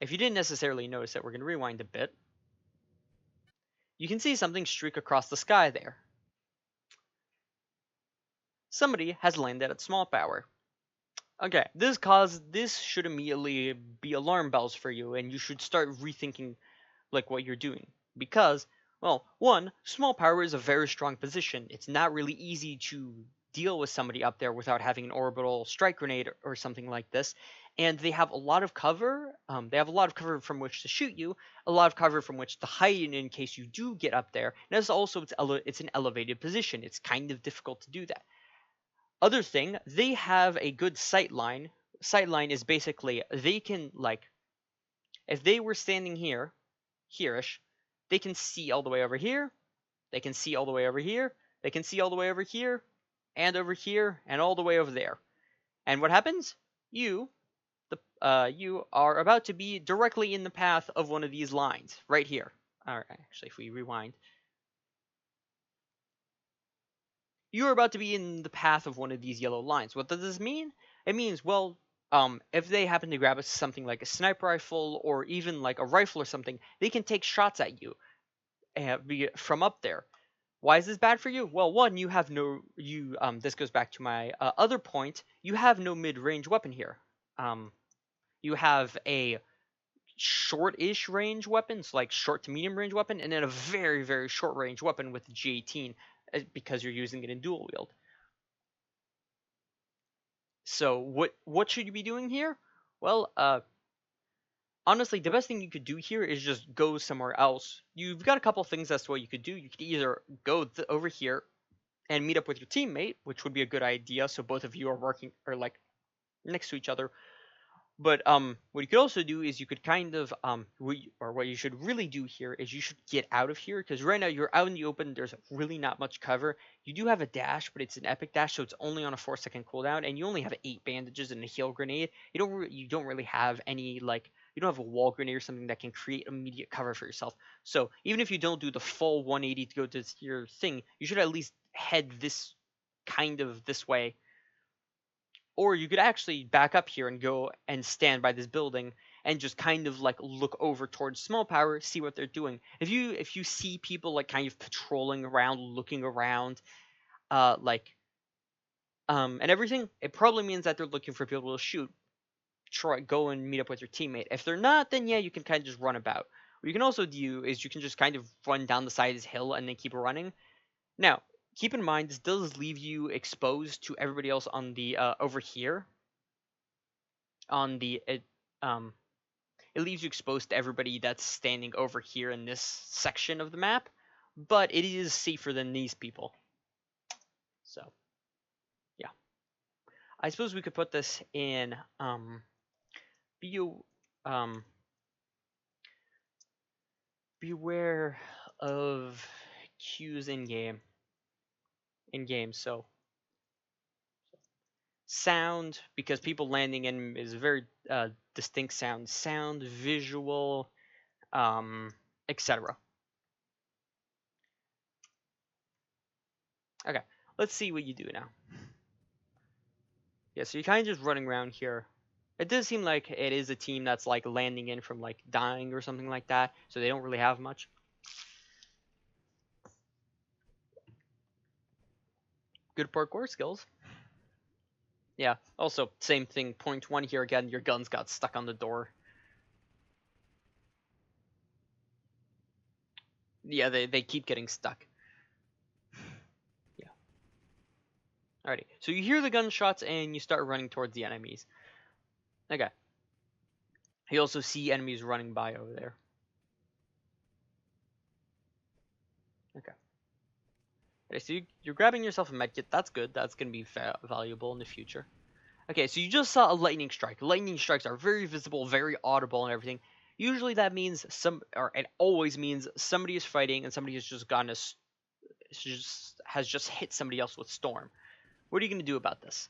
If you didn't necessarily notice it, we're gonna rewind a bit. You can see something streak across the sky there. Somebody has landed at small power. Okay, this should immediately be alarm bells for you, and you should start rethinking like what you're doing. Because, well, one, small power is a very strong position. It's not really easy to deal with somebody up there without having an orbital strike grenade or something like this. And they have a lot of cover. They have a lot of cover from which to shoot you, a lot of cover from which to hide in case you do get up there. And it's also it's an elevated position. It's kind of difficult to do that. Other thing, they have a good sight line. Sight line is basically they can like, if they were standing here-ish, they can see all the way over here. They can see all the way over here. They can see all the way over here, and over here, and all the way over there. And what happens? You are about to be directly in the path of one of these lines right here. All right, actually, if we rewind, you're about to be in the path of one of these yellow lines. What does this mean? It means, well, if they happen to grab something like a sniper rifle or even like a rifle or something, they can take shots at you from up there. Why is this bad for you? Well, one, you have no this goes back to my other point. You have no mid-range weapon here. You have a short-ish range weapon, so like short to medium range weapon, and then a very, very short range weapon with the G18. because you're using it in dual wield. So what should you be doing here? Well, honestly, the best thing you could do here is just go somewhere else. You've got a couple things as to what you could do. You could either go over here and meet up with your teammate, which would be a good idea, so both of you are working or like next to each other. But what you could also do is you could kind of what you should really do here is you should get out of here, because right now you're out in the open. There's really not much cover. You do have a dash, but it's an epic dash, so it's only on a 4-second cooldown, and you only have 8 bandages and a heal grenade. You don't really have any like you don't have a wall grenade or something that can create immediate cover for yourself. So even if you don't do the full 180 to go to your thing, you should at least head this way, or you could actually back up here and go and stand by this building and just kind of like look over towards small power, see what they're doing. If you see people like kind of patrolling around, looking around, and everything, it probably means that they're looking for people to shoot. Go and meet up with your teammate. If they're not, then yeah, you can kind of just run about. What you can also do is you can just kind of run down the side of this hill and then keep running. Now, keep in mind, this does leave you exposed to everybody else on the over here. On the it leaves you exposed to everybody that's standing over here in this section of the map, but it is safer than these people. So, yeah. I suppose we could put this in be beware of cues in game. So sound, because people landing in is a very distinct sound, visual, etc. Okay, let's see what you do now. Yeah, so you're kind of just running around here. It does seem like it is a team that's like landing in from like dying or something like that, so they don't really have much. Good parkour skills. Yeah, also same thing, point 1 here again, your guns got stuck on the door. Yeah, they keep getting stuck. Yeah. Alrighty, so you hear the gunshots and you start running towards the enemies. Okay. You also see enemies running by over there. Okay. Okay, so you're grabbing yourself a medkit. That's good. That's going to be valuable in the future. Okay, so you just saw a lightning strike. Lightning strikes are very visible, very audible, and everything. Usually that means it always means somebody is fighting and somebody has just hit somebody else with storm. What are you going to do about this?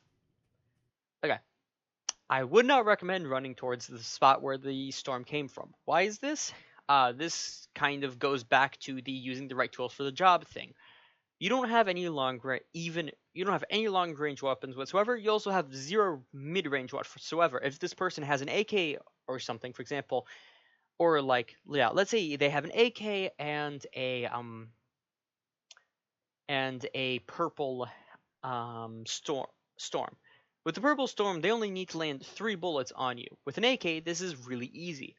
Okay. I would not recommend running towards the spot where the storm came from. Why is this? This kind of goes back to the using the right tools for the job thing. You don't have any you don't have any long range weapons whatsoever. You also have 0 mid range whatsoever. If this person has an AK or something, for example, or like let's say they have an AK and a purple storm. With the purple storm, they only need to land 3 bullets on you. With an AK, this is really easy,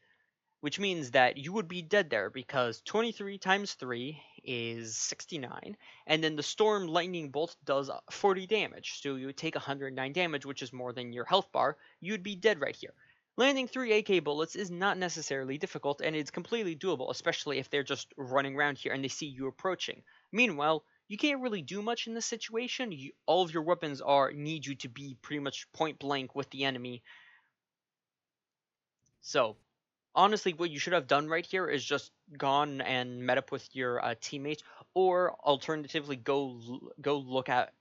which means that you would be dead there, because 23 times 3 is 69, and then the storm lightning bolt does 40 damage, so you would take 109 damage, which is more than your health bar. You'd be dead right here. Landing 3 AK bullets is not necessarily difficult, and it's completely doable, especially if they're just running around here and they see you approaching. Meanwhile, you can't really do much in this situation. All of your weapons need you to be pretty much point blank with the enemy. So honestly, what you should have done right here is just gone and met up with your teammates, or alternatively go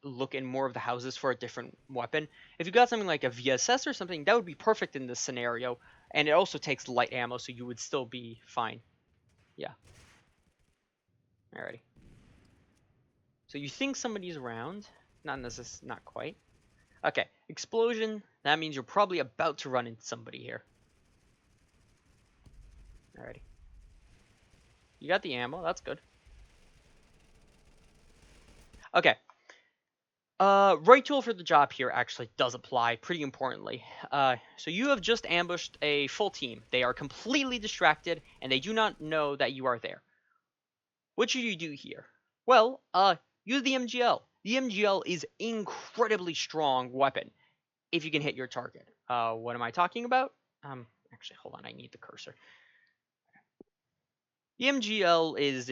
look in more of the houses for a different weapon. If you got something like a VSS or something, that would be perfect in this scenario, and it also takes light ammo, so you would still be fine. Yeah. Alrighty. So you think somebody's around? Not quite. Okay, explosion. That means you're probably about to run into somebody here. Alrighty. You got the ammo, that's good. Okay. Right tool for the job here actually does apply, pretty importantly. So you have just ambushed a full team. They are completely distracted, and they do not know that you are there. What should you do here? Well, use the MGL. The MGL is incredibly strong weapon if you can hit your target. What am I talking about? Actually, hold on, I need the cursor. The MGL is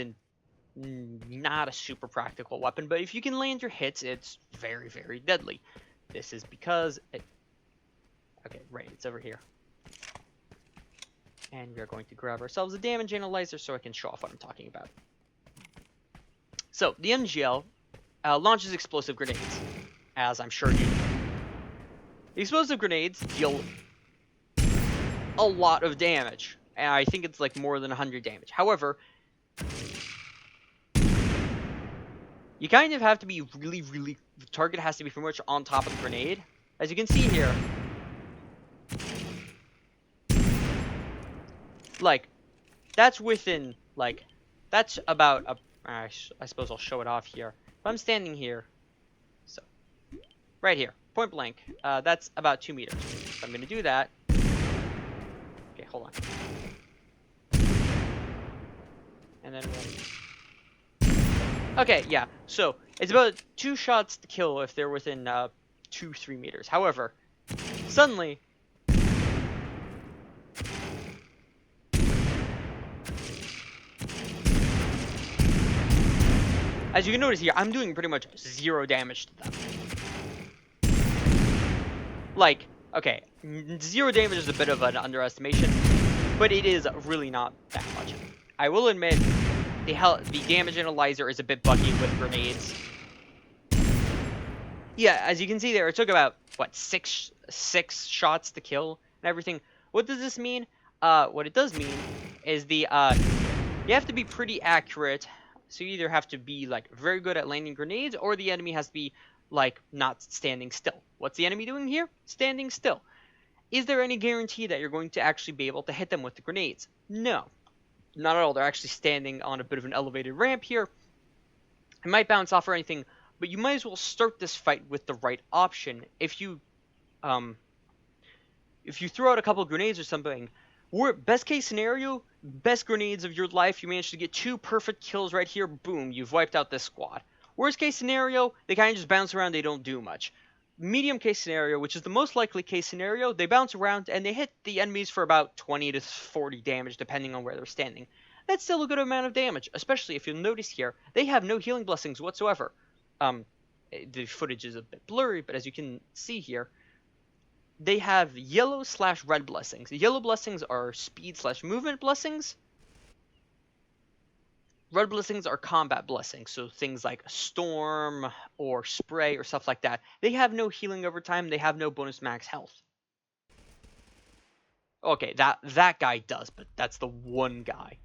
not a super practical weapon, but if you can land your hits, it's very, very deadly. This is because okay, right, it's over here. And we're going to grab ourselves a damage analyzer so I can show off what I'm talking about. So, the MGL launches explosive grenades, as I'm sure you know. The explosive grenades deal a lot of damage, and I think it's like more than 100 damage. However, you kind of have to be really, the target has to be pretty much on top of the grenade. As you can see here, like, that's within, like, that's about I suppose I'll show it off here. If I'm standing here, so, right here, point blank, that's about 2 meters. So I'm going to do that. Okay, hold on. And then okay, yeah, so it's about 2 shots to kill if they're within 2-3 meters. However, suddenly, as you can notice here, I'm doing pretty much 0 damage to them. Like, okay, 0 damage is a bit of an underestimation, but it is really not that much. I will admit, the damage analyzer is a bit buggy with grenades. Yeah, as you can see there, it took about, what, six shots to kill and everything. What does this mean? What it does mean is you have to be pretty accurate. So you either have to be, like, very good at landing grenades, or the enemy has to be, like, not standing still. What's the enemy doing here? Standing still. Is there any guarantee that you're going to actually be able to hit them with the grenades? No. Not at all. They're actually standing on a bit of an elevated ramp here. It might bounce off or anything, but you might as well start this fight with the right option. If you throw out a couple of grenades or something, best case scenario, best grenades of your life, you manage to get 2 perfect kills right here, boom, you've wiped out this squad. Worst case scenario, they kind of just bounce around, they don't do much. Medium case scenario, which is the most likely case scenario, they bounce around and they hit the enemies for about 20 to 40 damage depending on where they're standing. That's still a good amount of damage, especially if you'll notice here, they have no healing blessings whatsoever. The footage is a bit blurry, but as you can see here, they have yellow/red blessings. The yellow blessings are speed/movement blessings. Red blessings are combat blessings, so things like storm or spray or stuff like that. They have no healing over time. They have no bonus max health. Okay, that guy does, but that's the one guy.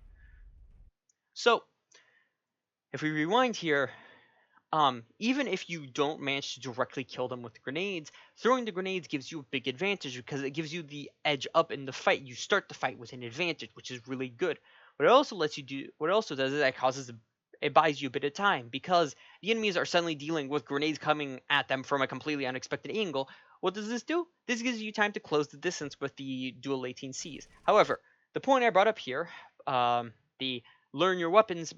So, if we rewind here, even if you don't manage to directly kill them with the grenades, throwing the grenades gives you a big advantage because it gives you the edge up in the fight. You start the fight with an advantage, which is really good. What it also does is it buys you a bit of time because the enemies are suddenly dealing with grenades coming at them from a completely unexpected angle. What does this do? This gives you time to close the distance with the dual 18Cs. However, the point I brought up here, the learn your weapons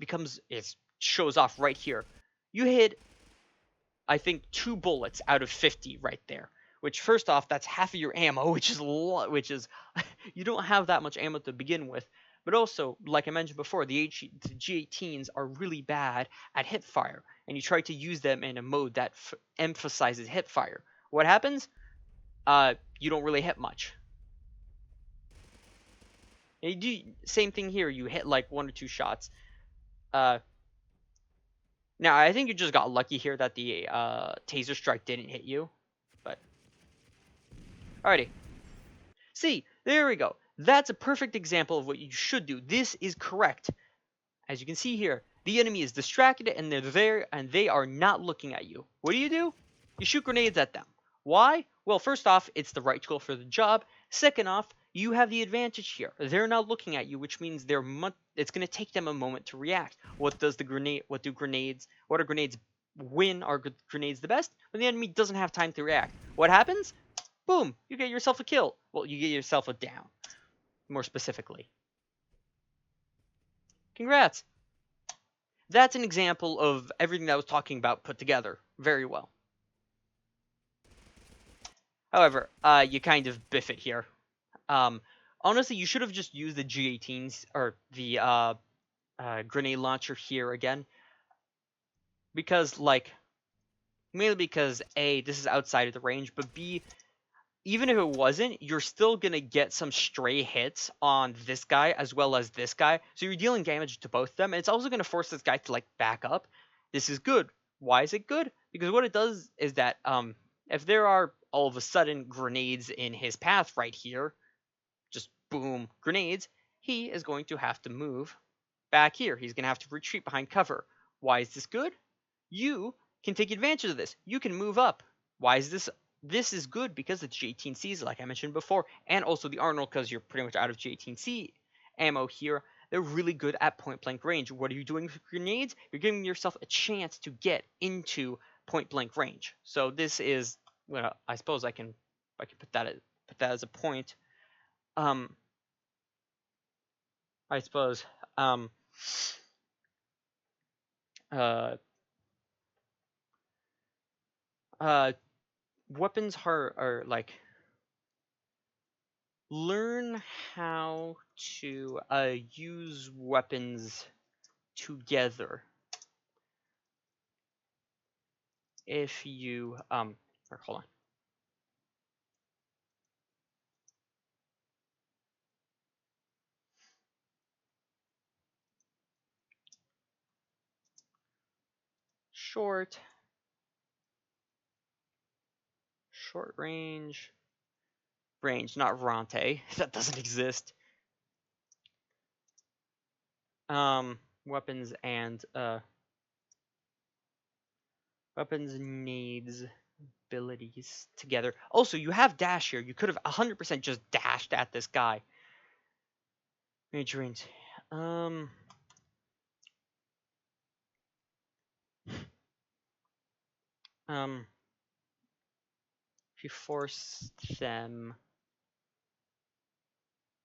shows off right here. You hit, I think, 2 bullets out of 50 right there. Which, first off, that's half of your ammo, which is you don't have that much ammo to begin with. But also, like I mentioned before, the G18s are really bad at hip fire, and you try to use them in a mode that emphasizes hip fire. What happens? You don't really hit much. And you do same thing here. You hit like 1 or 2 shots. Now, I think you just got lucky here that the taser strike didn't hit you, but alrighty. See, there we go. That's a perfect example of what you should do. This is correct. As you can see here, the enemy is distracted and they're there and they are not looking at you. What do? You shoot grenades at them. Why? Well, first off, it's the right tool for the job. Second off, you have the advantage here. They're not looking at you, which means it's going to take them a moment to react. What are grenades when are grenades the best? When the enemy doesn't have time to react. What happens? Boom, you get yourself a kill. Well, you get yourself a down, more specifically. Congrats. That's an example of everything that I was talking about put together very well. However, you kind of biff it here. Um, Honestly, you should have just used the G18s or the grenade launcher here again, because like mainly because A, this is outside of the range, but B, even if it wasn't, you're still gonna get some stray hits on this guy as well as this guy. So you're dealing damage to both of them, and it's also gonna force this guy to like back up. This is good. Why is it good? Because what it does is that if there are all of a sudden grenades in his path right here, just boom, grenades, he is going to have to move back here. He's gonna have to retreat behind cover. Why is this good? You can take advantage of this. You can move up. Why is this? This is good because it's J18Cs, like I mentioned before, and also the Arnold, because you're pretty much out of J18C ammo here. They're really good at point blank range. What are you doing with grenades? You're giving yourself a chance to get into point blank range. So this is, well, I suppose I can put that as a point. Um, I suppose um, uh, uh, weapons are like learn how to use weapons together. If you or hold on, short, short range, not Rante. That doesn't exist. Weapons and weapons needs abilities together. Also, you have dash here. You could have 100% just dashed at this guy. Major range. Um, if you force them,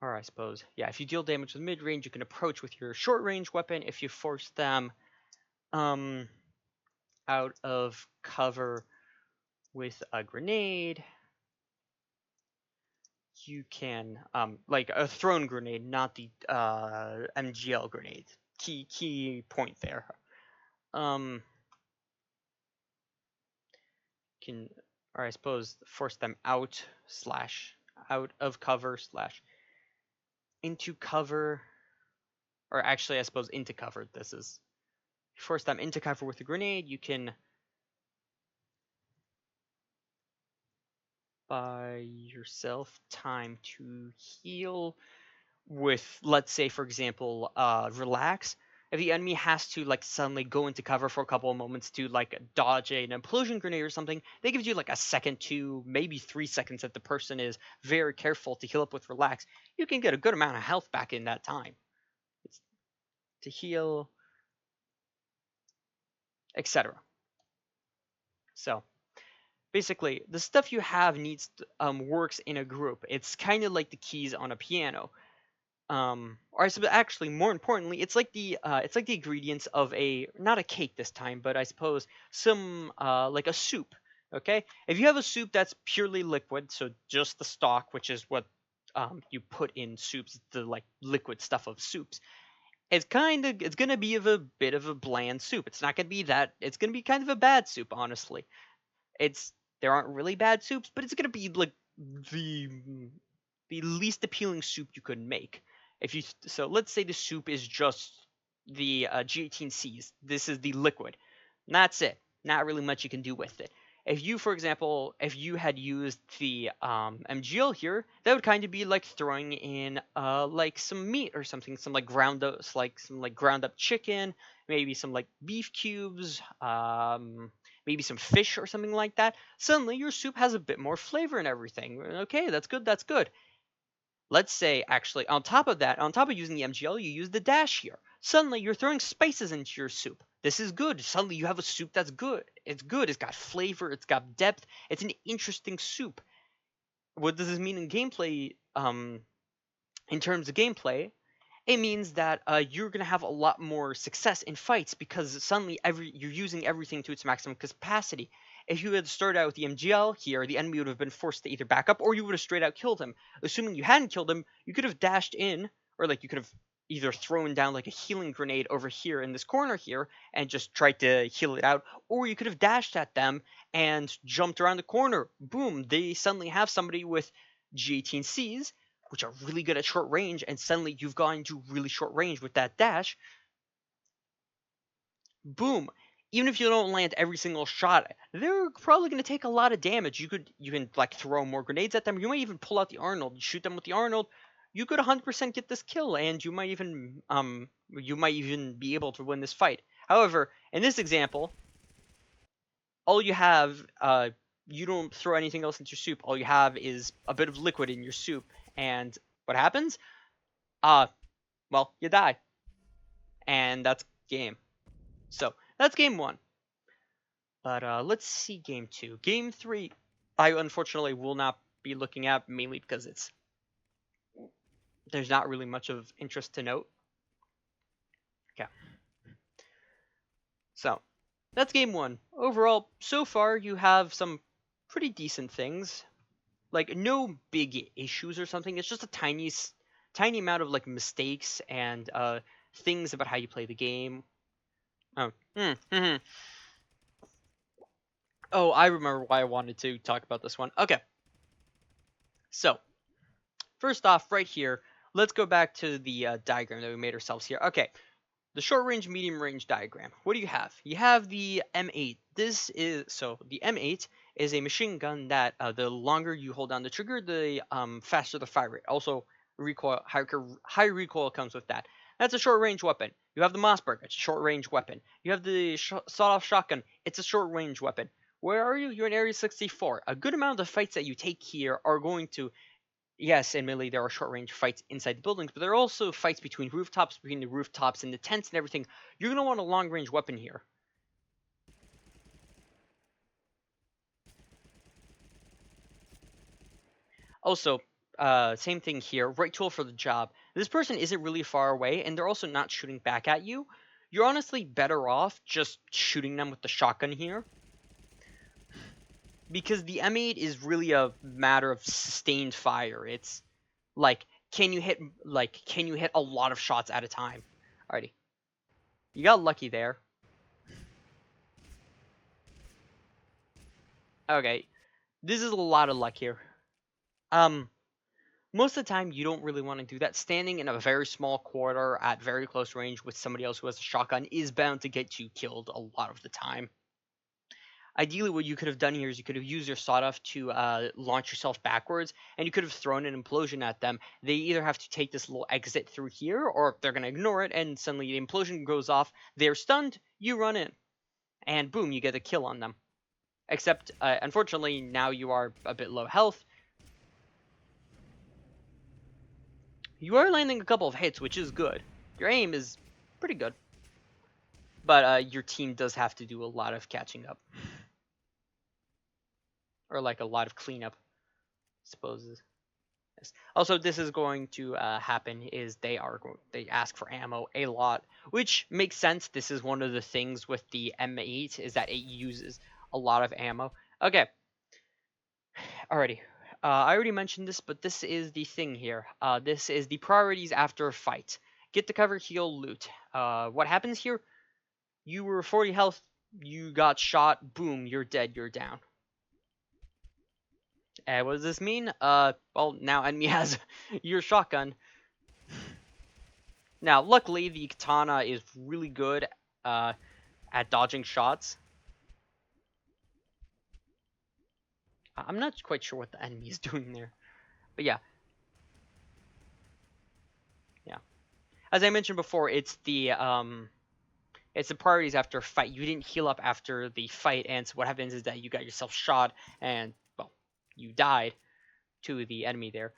or I suppose, yeah, if you deal damage with mid-range, you can approach with your short-range weapon. If you force them um, out of cover with a grenade, you can, like a thrown grenade, not the MGL grenade. Key point there. Um, can, or I suppose, force them out of cover slash into cover, or actually, I suppose into cover. This is force them into cover with a grenade. You can buy yourself time to heal with, let's say, for example, relax. If the enemy has to like suddenly go into cover for a couple of moments to like dodge an implosion grenade or something, they give you like a second to maybe 3 seconds if the person is very careful to heal up with relax. You can get a good amount of health back in that time. It's to heal, etc. So basically, the stuff you have needs works in a group. It's kind of like the keys on a piano. Or I suppose actually more importantly, it's like the ingredients of a not a cake this time, but I suppose some like a soup. Okay, if you have a soup that's purely liquid, so just the stock, which is what you put in soups, the like liquid stuff of soups, it's gonna be of a bit of a bland soup. It's not gonna be that. It's gonna be kind of a bad soup, honestly. It's there aren't really bad soups, but it's gonna be like the the least appealing soup you could make. If you so let's say the soup is just the G18Cs. This is the liquid. And that's it. Not really much you can do with it. If you, for example, if you had used the MGL here, that would kind of be like throwing in like some meat or something, some like ground up chicken, maybe some like beef cubes, maybe some fish or something like that. Suddenly your soup has a bit more flavor and everything. Okay, that's good. That's good. Let's say, actually, on top of that, on top of using the MGL, you use the dash here. Suddenly, you're throwing spices into your soup. This is good. Suddenly, you have a soup that's good. It's good. It's got flavor. It's got depth. It's an interesting soup. What does this mean in gameplay? In terms of gameplay, it means that you're going to have a lot more success in fights because suddenly you're using everything to its maximum capacity. If you had started out with the MGL here, the enemy would have been forced to either back up or you would have straight out killed him. Assuming you hadn't killed him, you could have dashed in, or like you could have either thrown down like a healing grenade over here in this corner here and just tried to heal it out, or you could have dashed at them and jumped around the corner. Boom, they suddenly have somebody with G18Cs, which are really good at short range, and suddenly you've gone into really short range with that dash. Boom. Even if you don't land every single shot, they're probably going to take a lot of damage. You can like throw more grenades at them. You might even pull out the Arnold, shoot them with the Arnold. You could 100% get this kill, and you might even be able to win this fight. However, in this example, all you have you don't throw anything else into your soup. All you have is a bit of liquid in your soup, and what happens? Uh, well, you die, and that's game. So that's game one. But let's see game two. Game three, I unfortunately will not be looking at mainly because there's not really much of interest to note. Okay. So that's game one. Overall, so far you have some pretty decent things. Like no big issues or something. It's just a tiny amount of like mistakes and things about how you play the game. Oh, oh, I remember why I wanted to talk about this one. Okay, so first off, right here, let's go back to the diagram that we made ourselves here. Okay, the short range, medium range diagram. What do you have? You have the M8. The M8 is a machine gun that the longer you hold down the trigger, the faster the fire rate. Also, high recoil comes with that. That's a short range weapon. You have the Mossberg. It's a short range weapon. You have the sawed-off shotgun. It's a short range weapon. Where are you? You're in Area 64. A good amount of the fights that you take here are going to, yes, admittedly, there are short range fights inside the buildings, but there are also fights between the rooftops and the tents and everything. You're going to want a long range weapon here. Also, same thing here, right tool for the job. This person isn't really far away, and they're also not shooting back at you. You're honestly better off just shooting them with the shotgun here, because the M8 is really a matter of sustained fire. It's like, can you hit a lot of shots at a time? Alrighty. You got lucky there. Okay. This is a lot of luck here. Most of the time you don't really want to do that. Standing in a very small quarter at very close range with somebody else who has a shotgun is bound to get you killed a lot of the time. Ideally, what you could have done here is you could have used your sawed-off to launch yourself backwards, and you could have thrown an implosion at them. They either have to take this little exit through here, or they're going to ignore it, and suddenly the implosion goes off. They're stunned, you run in, and boom, you get a kill on them. Except, unfortunately, now you are a bit low health. You are landing a couple of hits, which is good. Your aim is pretty good. But your team does have to do a lot of catching up. Or like a lot of cleanup, I suppose. Yes. Also, this is going to happen is they ask for ammo a lot, which makes sense. This is one of the things with the M8 is that it uses a lot of ammo. Okay. Alrighty. I already mentioned this, but this is the thing here. This is the priorities after a fight. Get the cover, heal, loot. What happens here? You were 40 health, you got shot, boom, you're dead, you're down. And what does this mean? Well, now enemy has your shotgun. Now, luckily, the katana is really good at dodging shots. I'm not quite sure what the enemy is doing there. But yeah. Yeah. As I mentioned before, it's the priorities after a fight. You didn't heal up after the fight, and so what happens is that you got yourself shot, and, well, you died to the enemy there.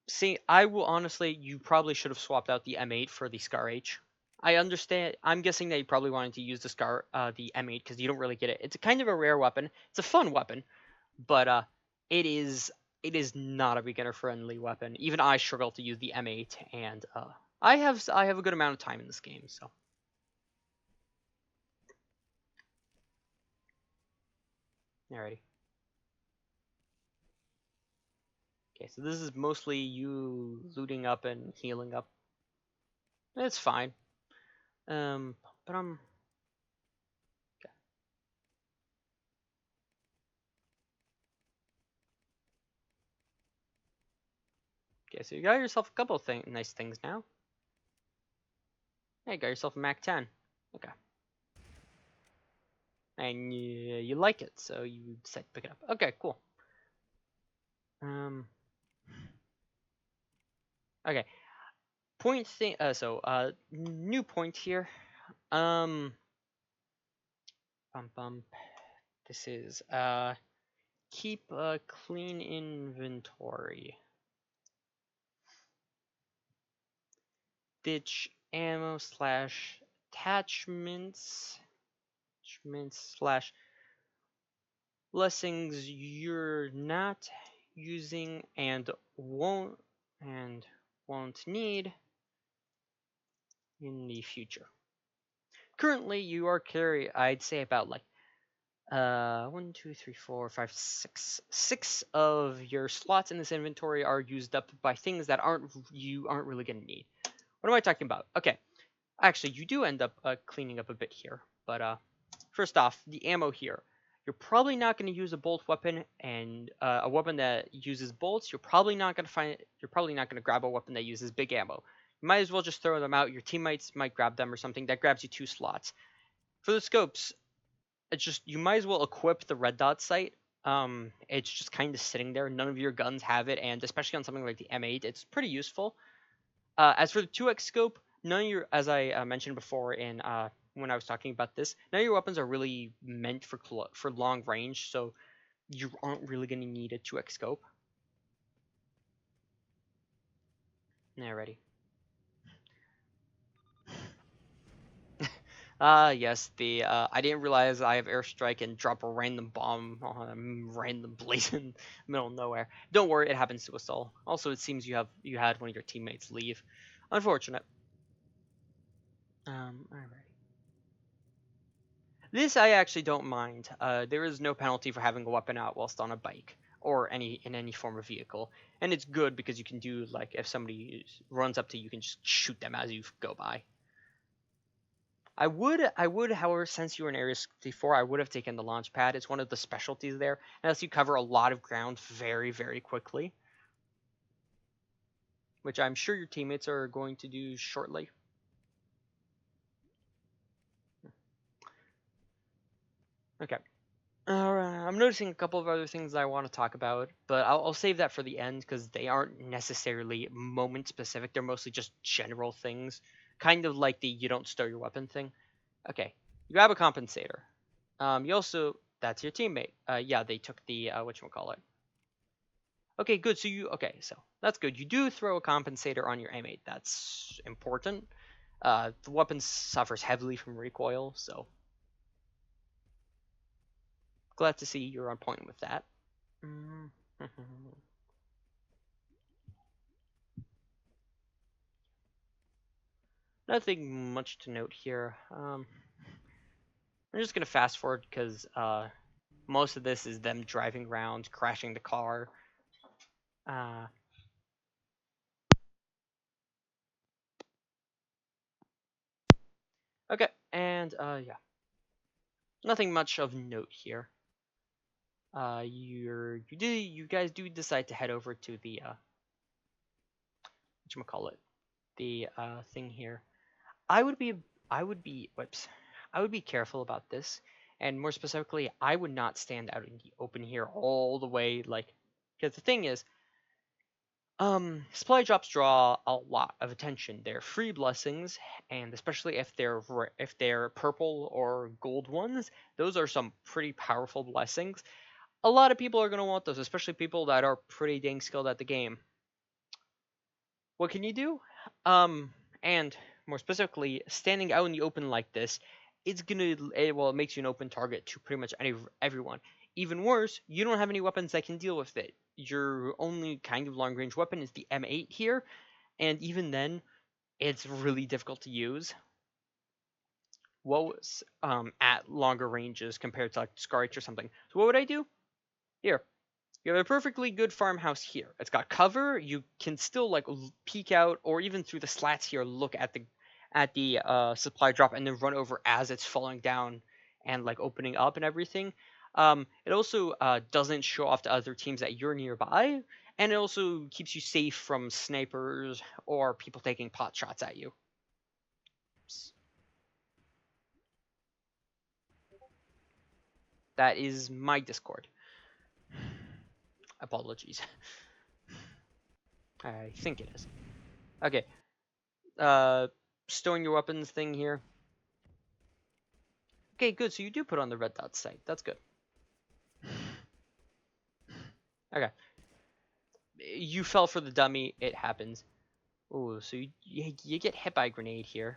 See, I will honestly, you probably should have swapped out the M8 for the Scar H. I understand. I'm guessing that you probably wanted to use the M8 because you don't really get it. It's a kind of a rare weapon. It's a fun weapon, but it is not a beginner-friendly weapon. Even I struggle to use the M8, and I have a good amount of time in this game, so. Alrighty. Okay, so this is mostly you looting up and healing up. It's fine. But I'm okay. So you got yourself a couple of nice things now. Hey, you got yourself a Mac 10. Okay, and you like it, so you decide to pick it up. Okay, cool. Um, okay. Point thing. New point here. Um, bum bum. This is keep a clean inventory. Ditch ammo slash attachments slash blessings you're not using won't and won't need in the future. Currently, you are carrying, I'd say about like 1, 2, 3, 4, 5, 6. 6 of your slots in this inventory are used up by things that aren't really gonna need. What am I talking about? Okay, actually, you do end up cleaning up a bit here, but first off, the ammo here. You're probably not going to use a bolt weapon, and a weapon that uses bolts. You're probably not going to find. You're probably not going to grab a weapon that uses big ammo. You might as well just throw them out. Your teammates might grab them or something. That grabs you 2 slots. For the scopes, it's just you might as well equip the red dot sight. It's just kind of sitting there. None of your guns have it, and especially on something like the M8, it's pretty useful. As for the 2x scope, none of your, as I mentioned before in when I was talking about this, none of your weapons are really meant for long range, so you aren't really going to need a 2x scope. Alrighty. Yes, the I didn't realize I have airstrike and drop a random bomb on a random place in the middle of nowhere. Don't worry, it happens to us all. Also, it seems you had one of your teammates leave. Unfortunate. Alright. This I actually don't mind. There is no penalty for having a weapon out whilst on a bike or in any form of vehicle, and it's good because you can do like if somebody runs up to you, you can just shoot them as you go by. I would, however, since you were in Area 64, I would have taken the launch pad. It's one of the specialties there, and lets you cover a lot of ground very, very quickly, which I'm sure your teammates are going to do shortly. Okay. Alright, I'm noticing a couple of other things I want to talk about, but I'll save that for the end because they aren't necessarily moment specific. They're mostly just general things, kind of like the you don't stow your weapon thing. Okay, you grab a compensator. You also that's your teammate. Yeah, they took the whatchamacallit. Okay, good. So that's good. You do throw a compensator on your M8. That's important. The weapon suffers heavily from recoil, so glad to see you're on point with that. Mm. Nothing much to note here. I'm just gonna fast forward because most of this is them driving around, crashing the car. Uh, okay, and yeah, nothing much of note here. You guys do decide to head over to the whatchamacallit, the thing here. I would be whoops. I would be careful about this, and more specifically, I would not stand out in the open here all the way, like, because the thing is, supply drops draw a lot of attention. They're free blessings, and especially if they're purple or gold ones, those are some pretty powerful blessings. A lot of people are gonna want those, especially people that are pretty dang skilled at the game. What can you do? And more specifically, standing out in the open like this, it makes you an open target to pretty much everyone. Even worse, you don't have any weapons that can deal with it. Your only kind of long range weapon is the M8 here, and even then, it's really difficult to use. What was at longer ranges compared to like Scarch or something. So what would I do? Here, you have a perfectly good farmhouse here. It's got cover. You can still like peek out, or even through the slats here, look at the supply drop, and then run over as it's falling down and like opening up and everything. It also doesn't show off to other teams that you're nearby, and it also keeps you safe from snipers or people taking pot shots at you. That is my Discord. Apologies. I think it is. Okay. Uh, Storing your weapons thing here. Okay, good. So you do put on the red dot sight. That's good. Okay. You fell for the dummy. It happens. Ooh, so you get hit by a grenade here.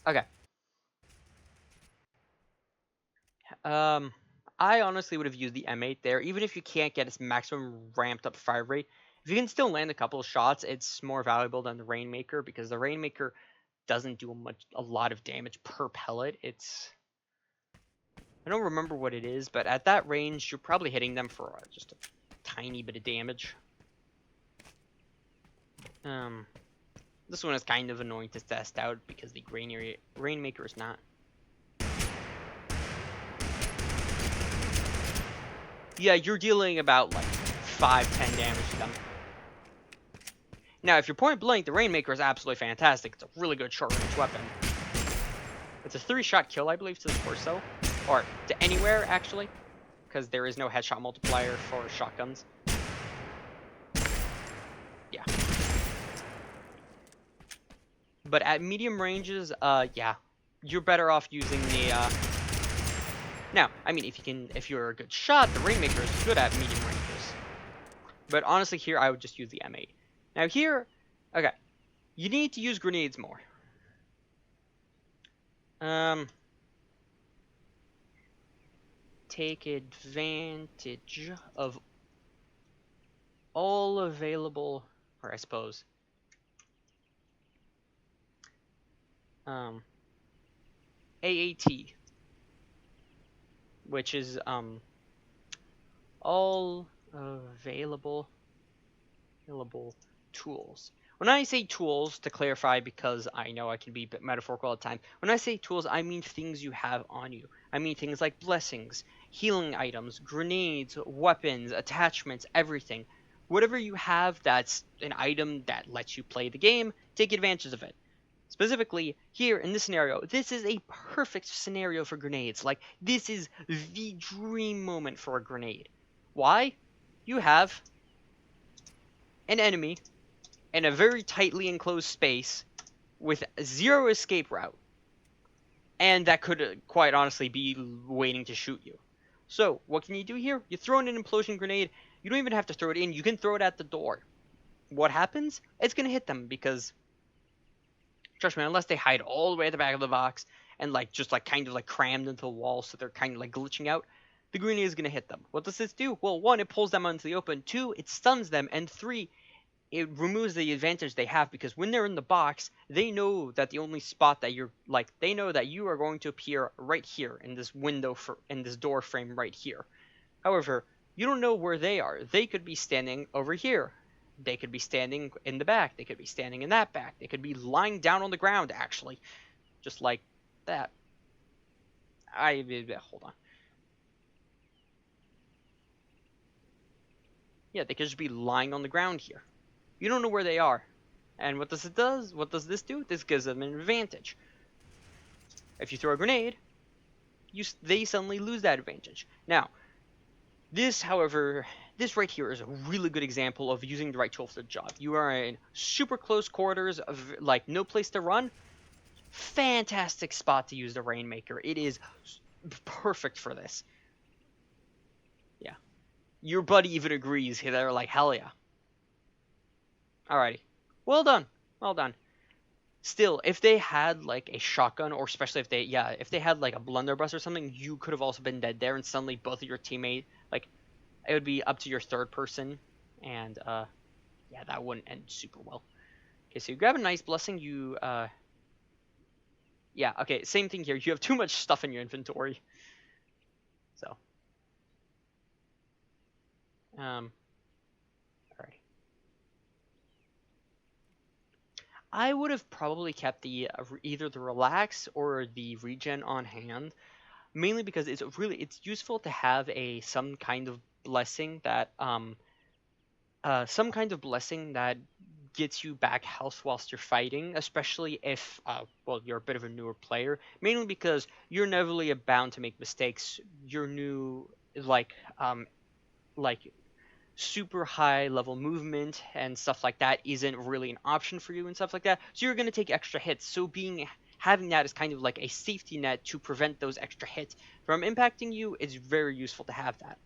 Okay. I honestly would have used the M8 there, even if you can't get its maximum ramped up fire rate. If you can still land a couple of shots, it's more valuable than the Rainmaker because the Rainmaker doesn't do a lot of damage per pellet. I don't remember what it is, but at that range, you're probably hitting them for just a tiny bit of damage. This one is kind of annoying to test out because the Rainmaker is not. Yeah, you're dealing about like 5-10 damage to them. Now, if you're point blank, the Rainmaker is absolutely fantastic. It's a really good short range weapon. It's a 3-shot kill, I believe, to the torso. Or to anywhere, actually. Because there is no headshot multiplier for shotguns. Yeah. But at medium ranges, yeah. You're better off using the, Now, I mean, if you're a good shot, the Rainmaker is good at medium ranges. But honestly, here, I would just use the M8. Now here, okay. You need to use grenades more. Take advantage of all available, or I suppose, AAT, which is all available tools. When I say tools, to clarify, because I know I can be a bit metaphorical at times, when I say tools, I mean things you have on you. I mean things like blessings, healing items, grenades, weapons, attachments, everything. Whatever you have that's an item that lets you play the game, take advantage of it. Specifically, here in this scenario, this is a perfect scenario for grenades. Like, this is the dream moment for a grenade. Why? You have an enemy in a very tightly enclosed space with zero escape route, and that could quite honestly be waiting to shoot you. So what can you do here? You throw in an implosion grenade. You don't even have to throw it in. You can throw it at the door. What happens? It's going to hit them because, trust me, unless they hide all the way at the back of the box and like just like kind of like crammed into the wall so they're kind of like glitching out, the grenade is going to hit them. What does this do? Well, 1, it pulls them onto the open. 2, it stuns them. And 3, it removes the advantage they have because when they're in the box, they know that the only spot that you're like, they know that you are going to appear right here in this window in this door frame right here. However, you don't know where they are. They could be standing over here. They could be standing in the back. They could be standing in that back. They could be lying down on the ground, actually, just like that. Hold on. Yeah, they could just be lying on the ground here. You don't know where they are. And what does it do? What does this do? This gives them an advantage. If you throw a grenade, they suddenly lose that advantage. Now, this, however, this right here is a really good example of using the right tool for the job. You are in super close quarters, of like no place to run. Fantastic spot to use the Rainmaker. It is perfect for this. Yeah. Your buddy even agrees. They're like, hell yeah. Alrighty. Well done. Well done. Still, if they had like a shotgun, or especially if they had like a blunderbuss or something, you could have also been dead there, and suddenly both of your teammates, like, it would be up to your third person, and yeah, that wouldn't end super well. Okay, so you grab a nice blessing. Yeah, okay, same thing here. You have too much stuff in your inventory. So, alright. I would have probably kept the either the relax or the regen on hand, mainly because it's useful to have some kind of blessing that gets you back health whilst you're fighting, especially if well, you're a bit of a newer player. Mainly because you're inevitably bound to make mistakes. You're new, like super high level movement and stuff like that isn't really an option for you and stuff like that. So you're going to take extra hits. So having that as kind of like a safety net to prevent those extra hits from impacting you is very useful to have that.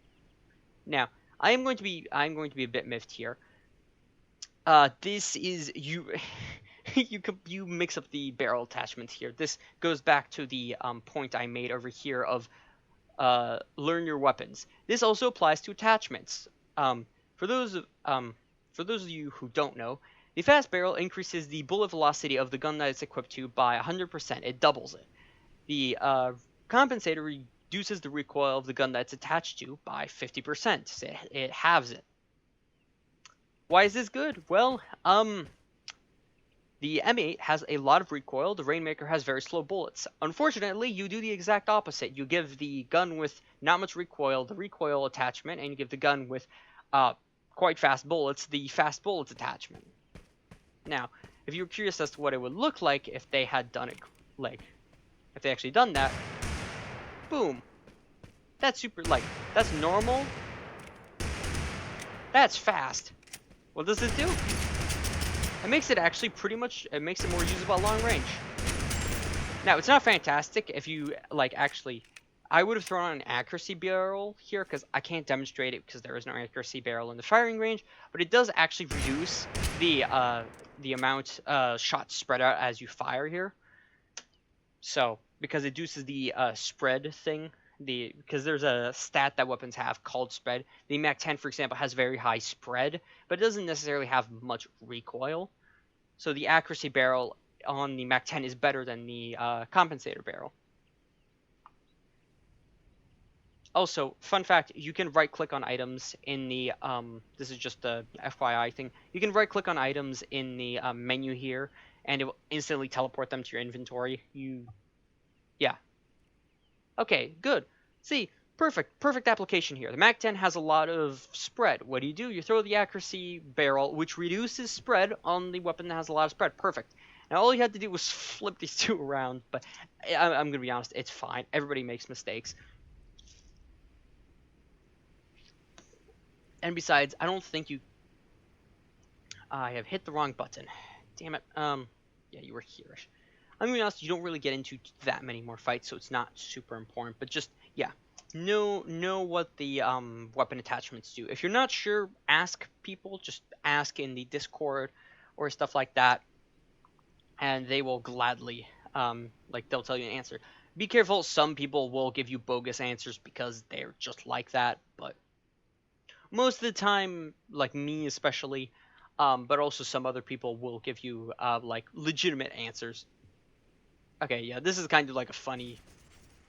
Now, I'm going to be a bit miffed here. This is you. You mix up the barrel attachments here. This goes back to the point I made over here of learn your weapons. This also applies to attachments. Um, for those for those of you who don't know, the fast barrel increases the bullet velocity of the gun that it's equipped to by 100%. It doubles it. The compensator reduces the recoil of the gun that's attached to by 50%. So it halves it. Why is this good? Well, the M8 has a lot of recoil. The Rainmaker has very slow bullets. Unfortunately, you do the exact opposite. You give the gun with not much recoil the recoil attachment, and you give the gun with quite fast bullets the fast bullets attachment. Now, if you're curious as to what it would look like if they had done it, if they actually done that, boom. That's that's normal. That's fast. What does this do? It makes it actually it makes it more usable at long range. Now, it's not fantastic if you, I would have thrown on an accuracy barrel here because I can't demonstrate it because there is no accuracy barrel in the firing range, but it does actually reduce the amount shots spread out as you fire here. So, because it reduces the spread thing, because there's a stat that weapons have called spread. The MAC-10, for example, has very high spread, but it doesn't necessarily have much recoil. So the accuracy barrel on the MAC-10 is better than the compensator barrel. Also, fun fact, you can right-click on items in the, this is just a FYI thing, you can right-click on items in the menu here, and it will instantly teleport them to your inventory. Yeah. Okay, good. See, perfect application here. The MAC-10 has a lot of spread. What do? You throw the accuracy barrel, which reduces spread on the weapon that has a lot of spread. Perfect. Now all you had to do was flip these two around, but I'm gonna be honest, it's fine. Everybody makes mistakes. And besides, I don't think I have hit the wrong button. Damn it. Yeah, you were here. I'm gonna be honest, you don't really get into that many more fights, so it's not super important. But just, yeah, know what the weapon attachments do. If you're not sure, ask people. Just ask in the Discord or stuff like that, and they will gladly, they'll tell you an answer. Be careful. Some people will give you bogus answers because they're just like that. But most of the time, like me especially, but also some other people will give you legitimate answers. Okay, yeah, this is kind of like a funny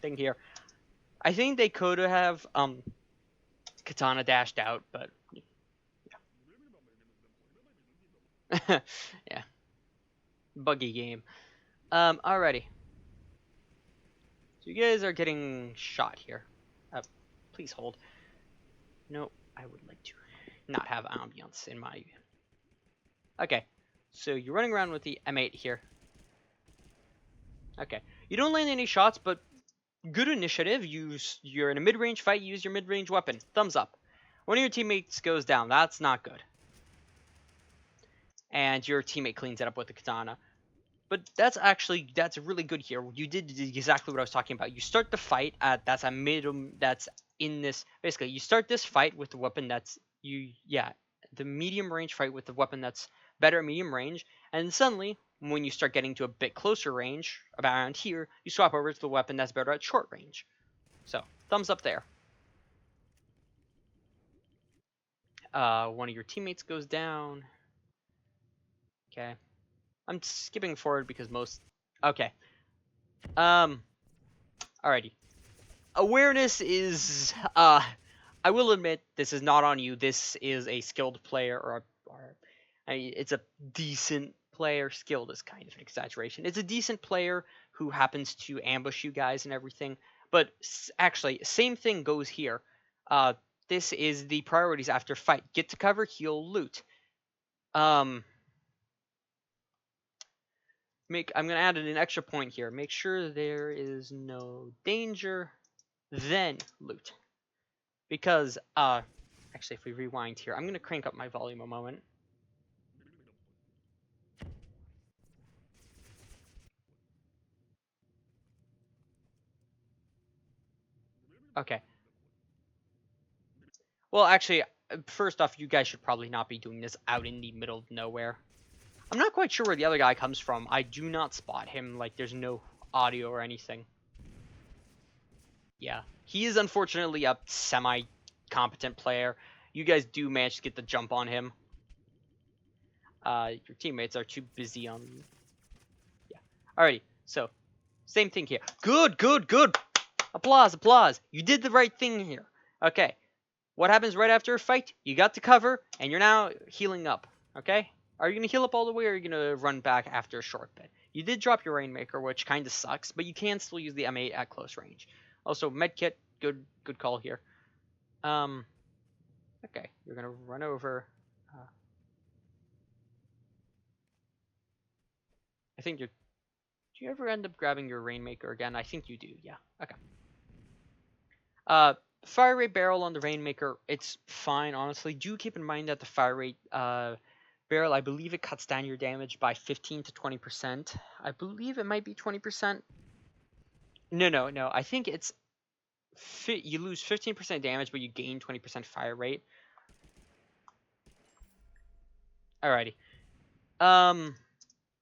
thing here. I think they could have Katana dashed out, but yeah. Yeah. Buggy game. Alrighty. So you guys are getting shot here. Please hold. No, I would like to not have ambiance in my... Okay, so you're running around with the M8 here. Okay, you don't land any shots, but good initiative. You're in a mid-range fight, use your mid-range weapon. Thumbs up. One of your teammates goes down. That's not good. And your teammate cleans it up with the katana. But that's really good here. You did exactly what I was talking about. You start the fight at that's in this basically you start this fight with the weapon the medium range fight with the weapon that's better at medium range, and suddenly when you start getting to a bit closer range around here, you swap over to the weapon that's better at short range. So thumbs up there. One of your teammates goes down. Okay. I'm skipping forward because most... Okay. Alrighty. Awareness is... I will admit, this is not on you. This is a skilled player, it's a decent player. Skilled is kind of an exaggeration. It's a decent player who happens to ambush you guys and everything. But actually, same thing goes here. This is the priorities after fight. Get to cover, heal, loot. I'm gonna add an extra point here. Make sure there is no danger, then loot. Because actually, if we rewind here, I'm gonna crank up my volume a moment. Okay. Well, actually, first off, you guys should probably not be doing this out in the middle of nowhere. I'm not quite sure where the other guy comes from. I do not spot him. Like, there's no audio or anything. Yeah. He is unfortunately a semi-competent player. You guys do manage to get the jump on him. Your teammates are too busy on... Yeah. Alrighty. So, same thing here. Good, good, good! Applause, applause! You did the right thing here. Okay. What happens right after a fight? You got to cover, and you're now healing up. Okay? Are you going to heal up all the way, or are you going to run back after a short bit? You did drop your Rainmaker, which kind of sucks, but you can still use the M8 at close range. Also, medkit, good call here. Okay, you're going to run over. I think you're... Do you ever end up grabbing your Rainmaker again? I think you do, yeah. Okay. Fire rate barrel on the Rainmaker, it's fine, honestly. Do keep in mind that the fire rate barrel, I believe it cuts down your damage by 15 to 20%. I believe it might be 20%. No. I think it's... You lose 15% damage, but you gain 20% fire rate. Alrighty.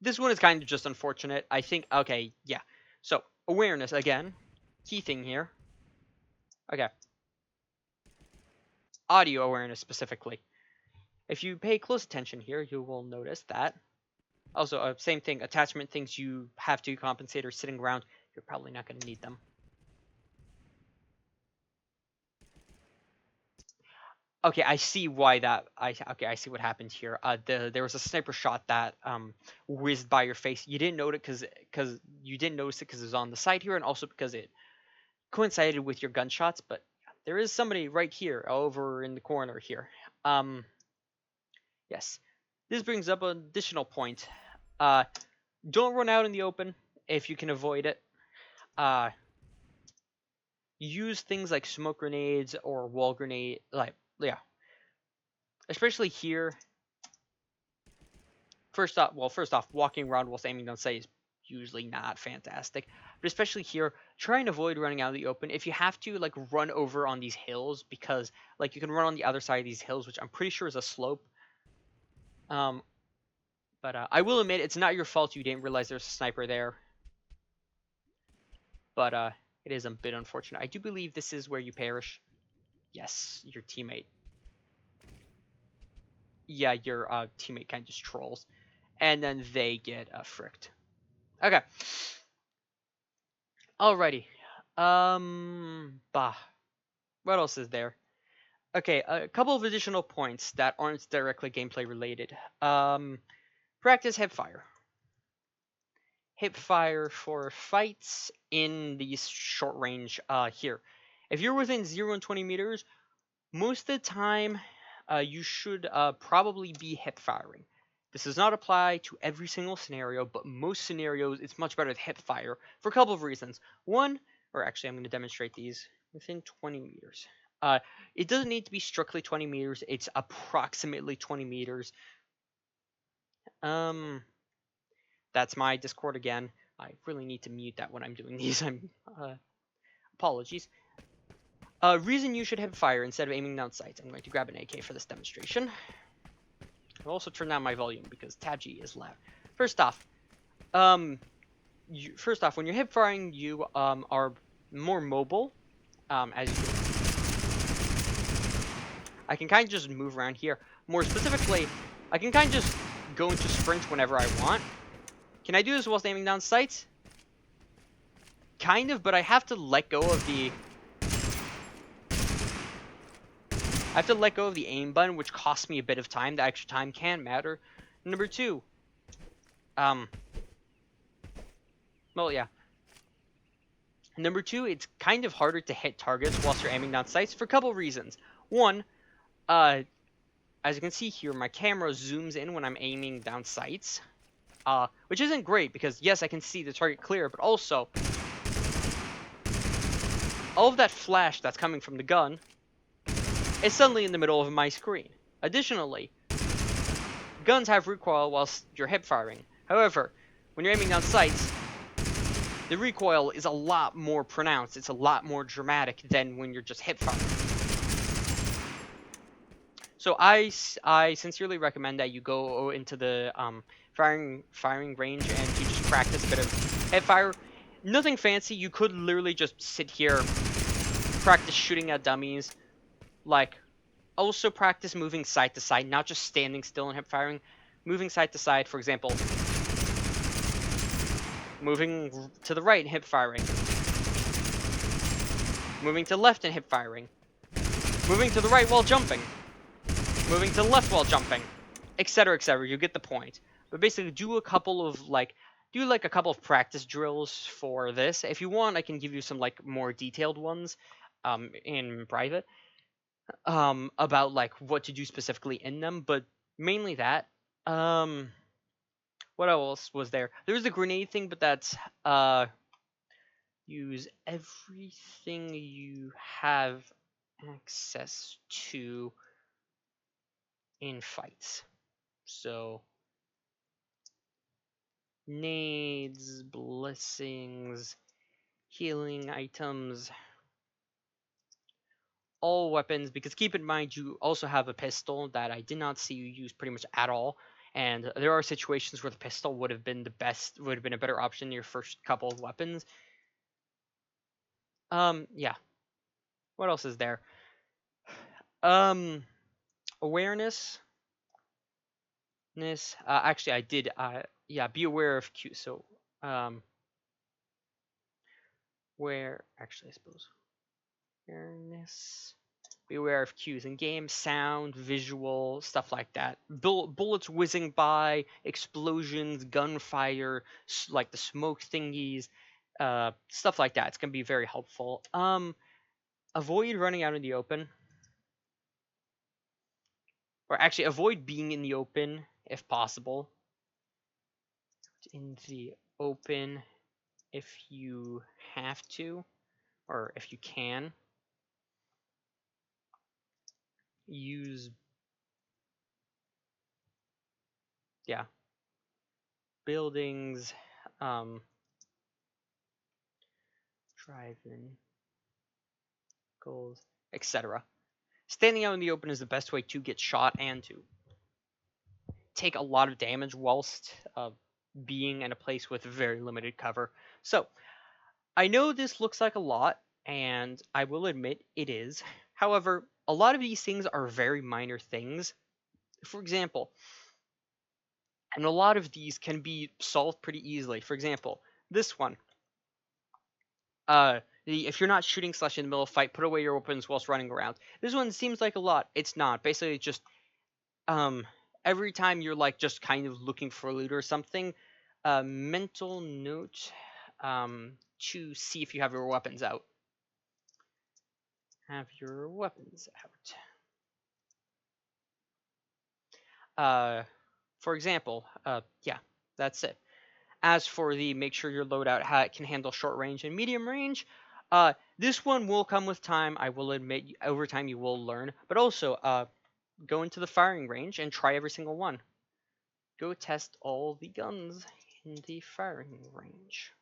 This one is kind of just unfortunate. I think... Okay, yeah. So, awareness, again. Key thing here. Okay. Audio awareness, specifically. If you pay close attention here, you will notice that. Also, same thing. Attachment things you have to compensate are sitting around. You're probably not going to need them. Okay, I see why that... Okay, I see what happened here. There was a sniper shot that whizzed by your face. You didn't notice because you didn't notice it because it was on the side here, and also because it coincided with your gunshots. But there is somebody right here, over in the corner here. Yes. This brings up an additional point. Don't run out in the open if you can avoid it. Use things like smoke grenades or wall grenade, yeah. Especially here. First off, walking around while aiming down sight is usually not fantastic. But especially here, try and avoid running out of the open. If you have to, like, run over on these hills, because, like, you can run on the other side of these hills, which I'm pretty sure is a slope. But I will admit, it's not your fault you didn't realize there's a sniper there. But it is a bit unfortunate. I do believe this is where you perish. Yes, your teammate. Yeah, your teammate kind of just trolls. And then they get fricked. Okay. Alrighty. What else is there? Okay, a couple of additional points that aren't directly gameplay related. Practice hipfire. Hipfire for fights in these short range here. If you're within 0 and 20 meters, most of the time you should probably be hipfiring. This does not apply to every single scenario, but most scenarios it's much better to hipfire for a couple of reasons. One, or actually I'm going to demonstrate these within 20 meters. It doesn't need to be strictly 20 meters. It's approximately 20 meters. That's my Discord again. I really need to mute that when I'm doing these. Apologies. Reason you should hipfire instead of aiming down sights. I'm going to grab an AK for this demonstration. I'll also turn down my volume because Tab G is loud. First off, when you're hipfiring, you are more mobile. As you can... I can kind of just move around here. More specifically, I can kind of just go into sprint whenever I want. Can I do this whilst aiming down sights? Kind of, but I have to let go of the... I have to let go of the aim button, which costs me a bit of time. The extra time can matter. Number 2. Well, yeah. Number 2, it's kind of harder to hit targets whilst you're aiming down sights for a couple reasons. One, as you can see here, my camera zooms in when I'm aiming down sights. Which isn't great because, yes, I can see the target clear, but also all of that flash that's coming from the gun is suddenly in the middle of my screen. Additionally, guns have recoil whilst you're hip firing. However, when you're aiming down sights, the recoil is a lot more pronounced. It's a lot more dramatic than when you're just hip firing. So I sincerely recommend that you go into the firing range and you just practice a bit of hip fire. Nothing fancy. You could literally just sit here, practice shooting at dummies. Like, also practice moving side to side, not just standing still and hip firing. Moving side to side, for example, moving to the right and hip firing. Moving to the left and hip firing. Moving to the right while jumping. Moving to the left while jumping. Etc, etc. You get the point. But basically, do a couple of, a couple of practice drills for this. If you want, I can give you some, more detailed ones in private about, what to do specifically in them. But mainly that. What else was there? There was the grenade thing, but that's use everything you have access to in fights. So nades, blessings, healing items, all weapons, because keep in mind you also have a pistol that I did not see you use pretty much at all. And there are situations where the pistol would have been a better option in your first couple of weapons. Yeah. What else is there? Awareness. Actually, I did. Yeah, be aware of cues. So, actually, I suppose awareness. Be aware of cues in game, sound, visual, stuff like that. Bullets whizzing by, explosions, gunfire, like the smoke thingies, stuff like that. It's gonna be very helpful. Avoid running out in the open, or actually avoid being in the open if possible. In the open if you have to, or if you can. Use, yeah, buildings, drive-in, goals, etc. Standing out in the open is the best way to get shot and to take a lot of damage whilst being in a place with very limited cover. So, I know this looks like a lot, and I will admit it is. However, a lot of these things are very minor things. For example, and a lot of these can be solved pretty easily. For example, this one. If you're not shooting slash in the middle of a fight, put away your weapons whilst running around. This one seems like a lot. It's not. Basically, just every time you're just kind of looking for loot or something, mental note to see if you have your weapons out. Have your weapons out. For example, yeah, that's it. As for the make sure your loadout can handle short range and medium range, this one will come with time. I will admit, over time you will learn. But also, go into the firing range and try every single one. Go test all the guns in the firing range.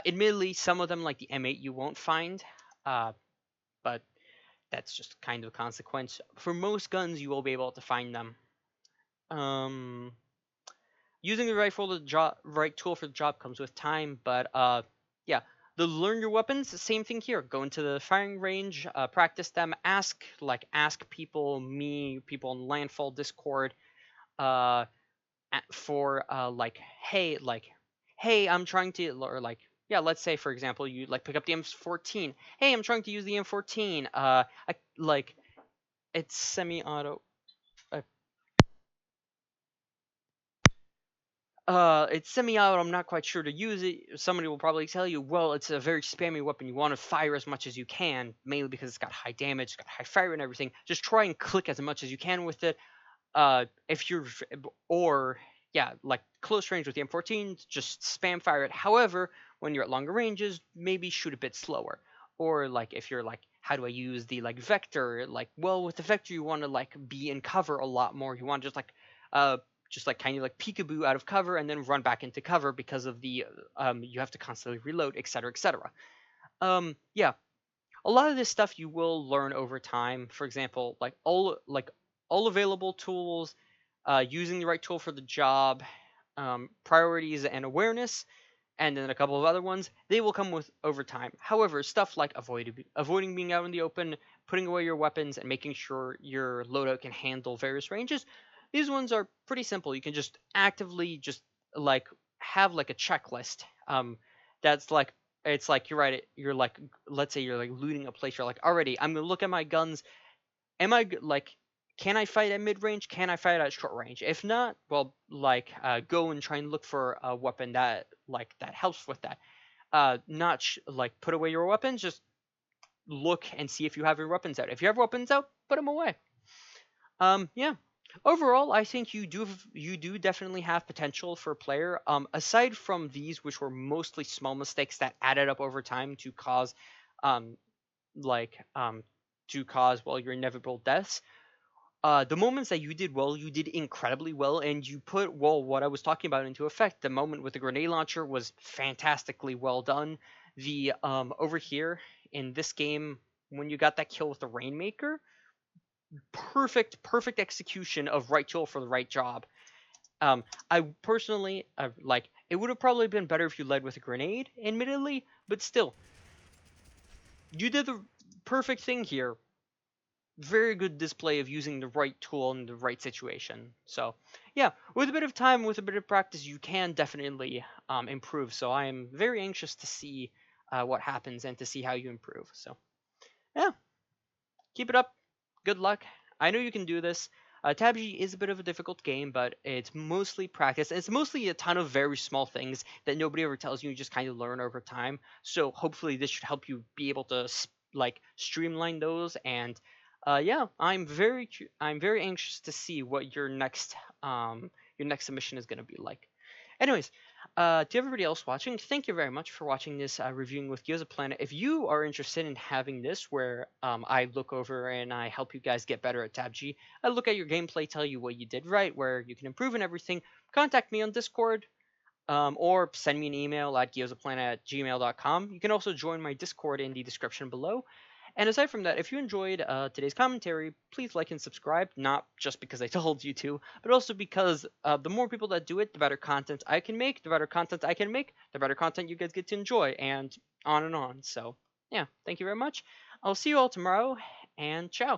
Admittedly, some of them, like the M8, you won't find, but that's just kind of a consequence. For most guns, you will be able to find them. Using the right tool for the job comes with time, but yeah. The learn your weapons, same thing here. Go into the firing range, practice them, ask people, people in Landfall Discord, for hey, I'm trying to, or like, yeah, let's say for example you like pick up the M14. Hey, I'm trying to use the M14. Like it's semi-auto. Uh, it's semi-auto. I'm not quite sure to use it. Somebody will probably tell you, well, it's a very spammy weapon. You want to fire as much as you can, mainly because it's got high damage, it's got high fire and everything. Just try and click as much as you can with it. If you're or yeah, like close range with the M14, just spam fire it. However, when you're at longer ranges, maybe shoot a bit slower. Or like if you're like, how do I use the like vector? Like, well, with the vector you want to like be in cover a lot more. You want to uh just like kind of like peekaboo out of cover and then run back into cover because of the you have to constantly reload, etc., etc. Yeah, a lot of this stuff you will learn over time. For example, all available tools, using the right tool for the job, priorities and awareness, and then a couple of other ones, they will come with over time. However, stuff like avoiding being out in the open, putting away your weapons, and making sure your loadout can handle various ranges, these ones are pretty simple. You can just actively just like have like a checklist. That's like it's like you're right. You're like, let's say you're like looting a place. You're like, already, I'm gonna look at my guns. Am I like, can I fight at mid range? Can I fight at short range? If not, well, like go and try and look for a weapon that helps with that. Not like put away your weapons. Just look and see if you have your weapons out. If you have weapons out, put them away. Yeah. Overall, I think you do definitely have potential for a player. Aside from these, which were mostly small mistakes that added up over time um, like to cause well your inevitable deaths. The moments that you did well, you did incredibly well, and you put well what I was talking about into effect. The moment with the grenade launcher was fantastically well done. The over here in this game, when you got that kill with the Rainmaker, perfect execution of right tool for the right job. I personally like it would have probably been better if you led with a grenade, admittedly, but still, you did the perfect thing here. Very good display of using the right tool in the right situation. So, yeah, with a bit of time, with a bit of practice, you can definitely improve. So, I am very anxious to see what happens and to see how you improve. So, yeah, keep it up. Good luck. I know you can do this. TABG is a bit of a difficult game, but it's mostly practice. And it's mostly a ton of very small things that nobody ever tells you. You just kind of learn over time. So hopefully this should help you be able to like streamline those. And yeah, I'm very anxious to see what your next submission is going to be like. Anyways, to everybody else watching, thank you very much for watching this reviewing with Gyoza Planet. If you are interested in having this, where I look over and I help you guys get better at Tab G, I look at your gameplay, tell you what you did right, where you can improve and everything, contact me on Discord, or send me an email at gyozaplanet@gmail.com. You can also join my Discord in the description below. And aside from that, if you enjoyed today's commentary, please like and subscribe, not just because I told you to, but also because the more people that do it, the better content I can make, the better content I can make, the better content you guys get to enjoy, and on and on. So, yeah, thank you very much. I'll see you all tomorrow, and ciao.